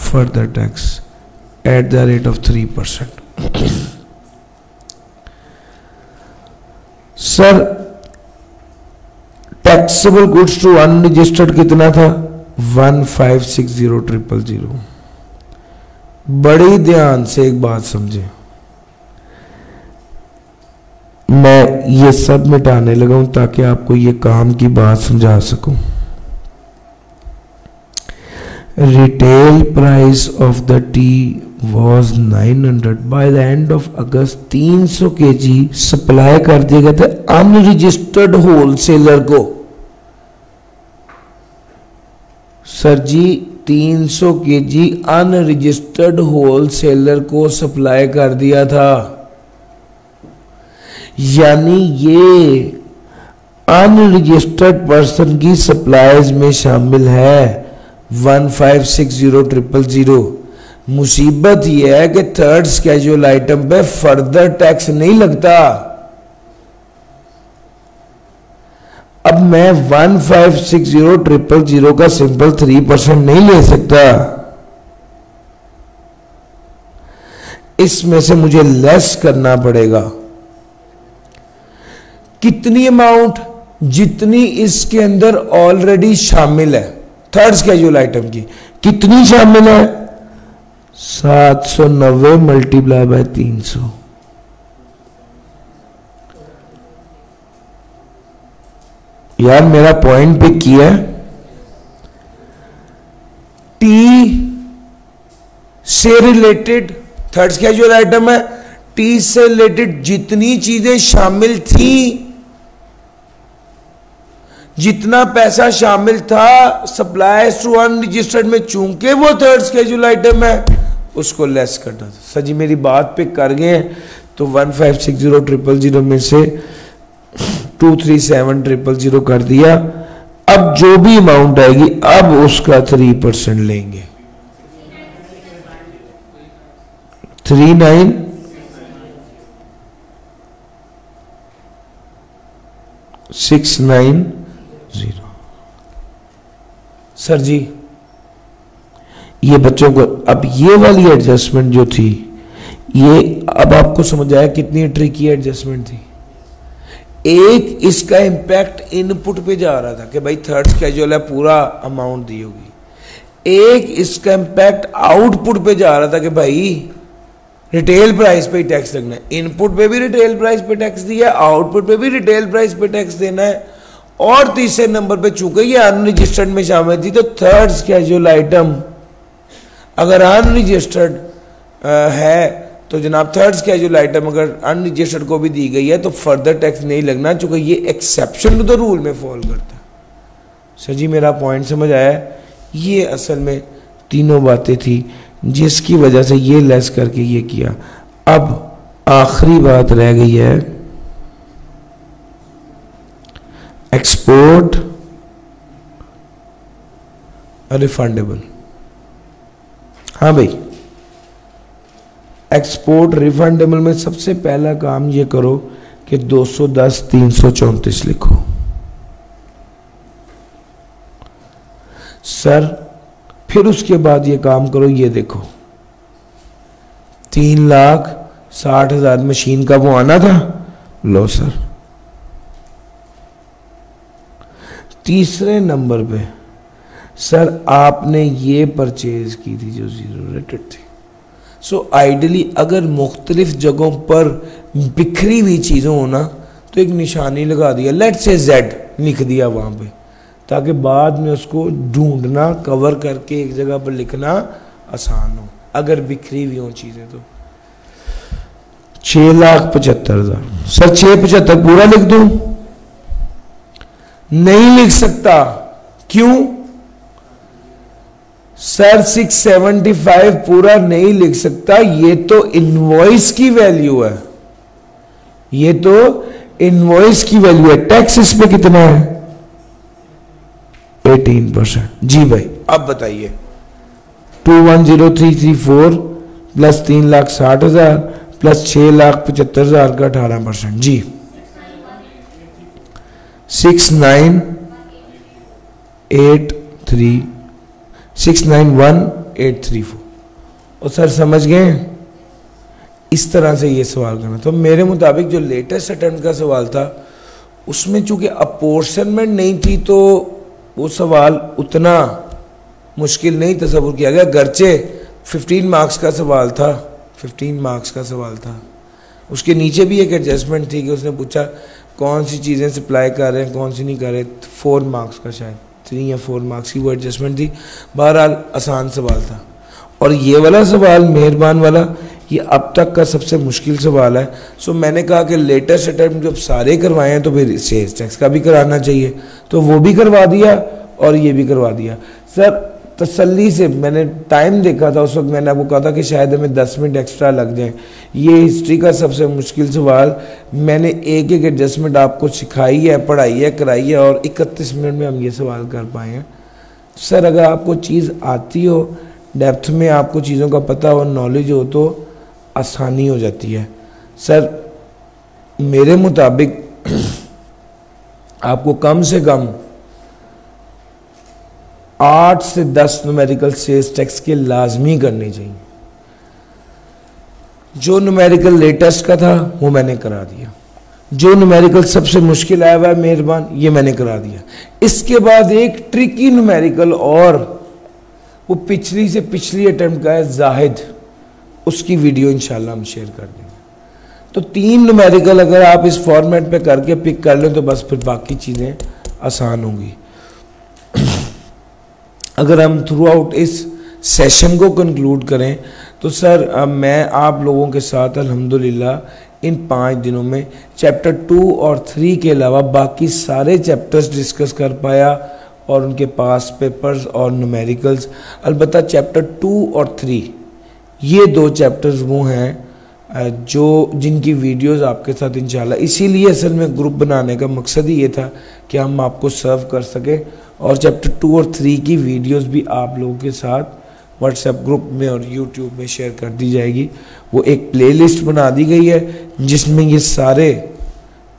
further tax at the rate of 3%। Sir taxable goods to unregistered कितना था? 1560000। बड़ी ध्यान से एक बात समझे, मैं ये सब मिटाने लगा हूं ताकि आपको ये काम की बात समझा सकूं। Retail price of the T was 900 by the end of August. 300 kg supply कर दिए गए थे अनरजिस्टर्ड होलसेलर को। सर जी 300 kg अनरजिस्टर्ड होलसेलर को सप्लाई कर दिया था, यानी ये अनरजिस्टर्ड पर्सन की सप्लाईज में शामिल है 1560000। मुसीबत यह है कि थर्ड स्केड्यूल आइटम पे फर्दर टैक्स नहीं लगता। अब मैं 1560000 का सिंपल 3% नहीं ले सकता, इसमें से मुझे लेस करना पड़ेगा। कितनी अमाउंट? जितनी इसके अंदर ऑलरेडी शामिल है थर्ड स्केड्यूल आइटम की। कितनी शामिल है? 790 मल्टीप्लाई बाय 300। यार मेरा पॉइंट पिक किया है। टी से रिलेटेड थर्ड स्केड्यूल आइटम है, टी से रिलेटेड जितनी चीजें शामिल थी, जितना पैसा शामिल था सप्लाईज टू अनरजिस्टर्ड में, चूंकि वो थर्ड स्केड्यूल आइटम है उसको लेस करना था। सर जी मेरी बात पे कर गए हैं, तो 1560000 में से 237000 कर दिया। अब जो भी अमाउंट आएगी अब उसका 3% लेंगे। 39690। सर जी ये बच्चों को अब ये वाली एडजस्टमेंट जो थी, ये अब आपको समझ आया कितनी ट्रिकी एडजस्टमेंट थी। एक इसका इंपैक्ट इनपुट पे जा रहा था कि भाई थर्ड स्केड्यूल है पूरा अमाउंट दी होगी। एक इसका इंपैक्ट आउटपुट पे जा रहा था कि भाई रिटेल प्राइस पे ही टैक्स लगना है। इनपुट पे भी रिटेल प्राइस पे टैक्स दिया है, आउटपुट पे भी रिटेल प्राइस पे टैक्स देना है। और तीसरे नंबर पे चूंकि ये अनरजिस्टर्ड में शामिल थी, तो थर्ड स्केड्यूल आइटम अगर अनरजिस्टर्ड है तो जनाब थर्ड स्केड्यूल आइटम अगर अनरजिस्टर्ड को भी दी गई है तो फर्दर टैक्स नहीं लगना, चूंकि ये एक्सेप्शन टू द रूल में फॉल करता है। सर जी मेरा पॉइंट समझ आया? ये असल में तीनों बातें थी जिसकी वजह से ये लेस करके ये किया। अब आखिरी बात रह गई है एक्सपोर्ट रिफंडेबल। हाँ भाई एक्सपोर्ट रिफंडेबल में सबसे पहला काम ये करो कि 210,334 लिखो। सर फिर उसके बाद ये काम करो, ये देखो 3,60,000 मशीन का वो आना था, लो सर। तीसरे नंबर पे सर आपने ये परचेज की थी जो जीरो रेटेड थी, सो आइडली अगर मुख्तलिफ जगहों पर बिखरी हुई चीज़ों होना तो एक निशानी लगा दिया, लेट से Z लिख दिया वहाँ पे, ताकि बाद में उसको ढूंढना कवर करके एक जगह पर लिखना आसान हो अगर बिखरी हुई हों चीज़ें। तो 6,75,000 सर 675 पूरा लिख दूं? नहीं लिख सकता। क्यों सर? 675 पूरा नहीं लिख सकता, ये तो इनवॉइस की वैल्यू है, ये तो इनवॉइस की वैल्यू है। टैक्स इस पे कितना है? 18%। जी भाई अब बताइए 210,334 प्लस 3,60,000 प्लस 6,75,000 का 18%। जी 691,834। और सर समझ गए? इस तरह से ये सवाल करना। तो मेरे मुताबिक जो लेटेस्ट अटेम्प्ट का सवाल था उसमें चूंकि अपॉर्शनमेंट नहीं थी तो वो सवाल उतना मुश्किल नहीं तस्वुर किया गया, गर्चे 15 मार्क्स का सवाल था, 15 मार्क्स का सवाल था। उसके नीचे भी एक एडजस्टमेंट थी कि उसने पूछा कौन सी चीज़ें सप्लाई कर रहे हैं कौन सी नहीं कर रहे, 4 मार्क्स का शायद 3 या 4 मार्क्स की वो एडजस्टमेंट थी। बहरहाल आसान सवाल था। और ये वाला सवाल मेहरबान वाला ये अब तक का सबसे मुश्किल सवाल है। सो मैंने कहा कि लेटेस्ट अटेम्प्ट जब सारे करवाए हैं तो फिर सेल्स टैक्स का भी कराना चाहिए, तो वो भी करवा दिया और ये भी करवा दिया। सर तसल्ली से मैंने टाइम देखा था उस वक्त, मैंने आपको कहा था कि शायद हमें 10 मिनट एक्स्ट्रा लग जाए। ये हिस्ट्री का सबसे मुश्किल सवाल मैंने एक एक एडजस्टमेंट आपको सिखाई है, पढ़ाई है, कराई है और 31 मिनट में हम ये सवाल कर पाए हैं। सर अगर आपको चीज़ आती हो, डेप्थ में आपको चीज़ों का पता हो, नॉलेज हो तो आसानी हो जाती है। सर मेरे मुताबिक आपको कम से कम 8 से 10 न्यूमेरिकल सेल्स टैक्स के लाजमी करने चाहिए। जो न्यूमेरिकल लेटेस्ट का था वो मैंने करा दिया, जो न्यूमेरिकल सबसे मुश्किल आया हुआ है मेहरबान ये मैंने करा दिया। इसके बाद एक ट्रिकी न्यूमेरिकल और वो पिछली से पिछली अटेम्प्ट का है जाहिद, उसकी वीडियो इंशाल्लाह हम शेयर कर देंगे। तो 3 न्यूमेरिकल अगर आप इस फॉर्मेट पे करके पिक कर लें तो बस फिर बाकी चीज़ें आसान होंगी। अगर हम थ्रू आउट इस सेशन को कंक्लूड करें तो सर मैं आप लोगों के साथ अल्हम्दुलिल्लाह इन 5 दिनों में चैप्टर 2 और 3 के अलावा बाकी सारे चैप्टर्स डिस्कस कर पाया और उनके पास पेपर्स और न्यूमेरिकल्स। अलबत्ता चैप्टर 2 और 3 ये 2 चैप्टर्स वो हैं जो जिनकी वीडियोस आपके साथ इंशाल्लाह, इसीलिए असल में ग्रुप बनाने का मकसद ही ये था कि हम आपको सर्व कर सकें और चैप्टर 2 और 3 की वीडियोस भी आप लोगों के साथ व्हाट्सएप ग्रुप में और यूट्यूब में शेयर कर दी जाएगी। वो एक प्लेलिस्ट बना दी गई है जिसमें ये सारे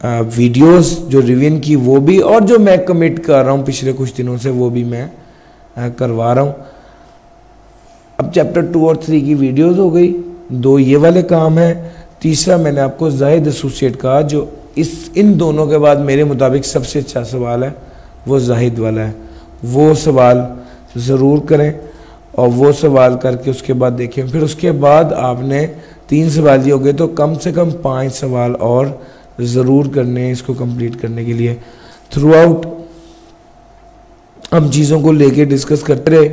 वीडियोस जो रिवीजन की वो भी और जो मैं कमिट कर रहा हूँ पिछले कुछ दिनों से वो भी मैं करवा रहा हूँ। अब चैप्टर 2 और 3 की वीडियोस हो गई, 2 ये वाले काम है, तीसरा मैंने आपको जाहिद एसोसिएट कहा जो इन दोनों के बाद मेरे मुताबिक सबसे अच्छा सवाल है वो जाहिद वाला है। वो सवाल ज़रूर करें और वो सवाल करके उसके बाद देखें। फिर उसके बाद आपने 3 सवाल ही हो गए तो कम से कम 5 सवाल और ज़रूर करने हैं इसको कंप्लीट करने के लिए। थ्रू आउट हम चीज़ों को लेके डिस्कस करते रहे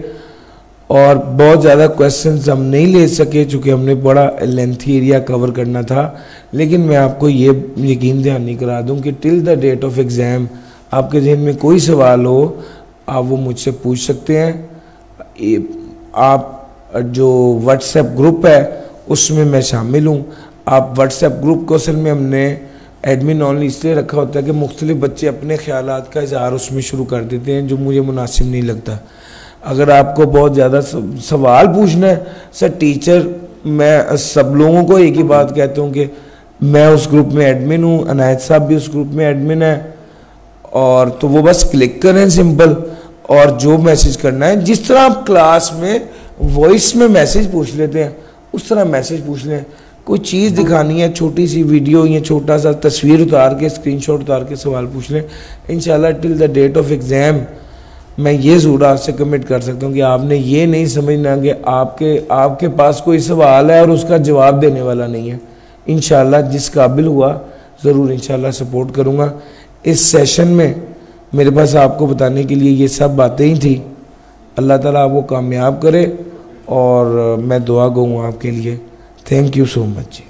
और बहुत ज़्यादा क्वेश्चंस हम नहीं ले सके चूँकि हमने बड़ा लेंथी एरिया कवर करना था। लेकिन मैं आपको ये यकीन दहानी करा दूँ कि till the date of exam आपके जहन में कोई सवाल हो आप वो मुझसे पूछ सकते हैं। आप जो व्हाट्सएप ग्रुप है उसमें मैं शामिल हूँ। आप व्हाट्सएप ग्रुप को असल में हमने एडमिन ऑनली इसलिए रखा होता है कि मुख्तलिफ बच्चे अपने ख्यालात का इजहार उसमें शुरू कर देते हैं जो मुझे मुनासिब नहीं लगता। अगर आपको बहुत ज़्यादा सवाल पूछना है सर टीचर, मैं सब लोगों को एक ही बात कहता हूँ कि मैं उस ग्रुप में एडमिन हूँ, अनायत साहब भी उस ग्रुप में एडमिन है और तो वो बस क्लिक करें सिंपल और जो मैसेज करना है जिस तरह आप क्लास में वॉइस में मैसेज पूछ लेते हैं उस तरह मैसेज पूछ लें। कोई चीज़ दिखानी है, छोटी सी वीडियो या छोटा सा तस्वीर उतार के स्क्रीनशॉट उतार के सवाल पूछ लें। इंशाल्लाह till the date of exam मैं ये ज़रूर आपसे कमिट कर सकता हूँ कि आपने ये नहीं समझना कि आपके पास कोई सवाल है और उसका जवाब देने वाला नहीं है। इंशाल्लाह जिस काबिल हुआ ज़रूर इंशाल्लाह सपोर्ट करूँगा। इस सेशन में मेरे पास आपको बताने के लिए ये सब बातें ही थी। अल्लाह ताला आपको कामयाब करे और मैं दुआ गो हूँ आपके लिए। Thank you so much.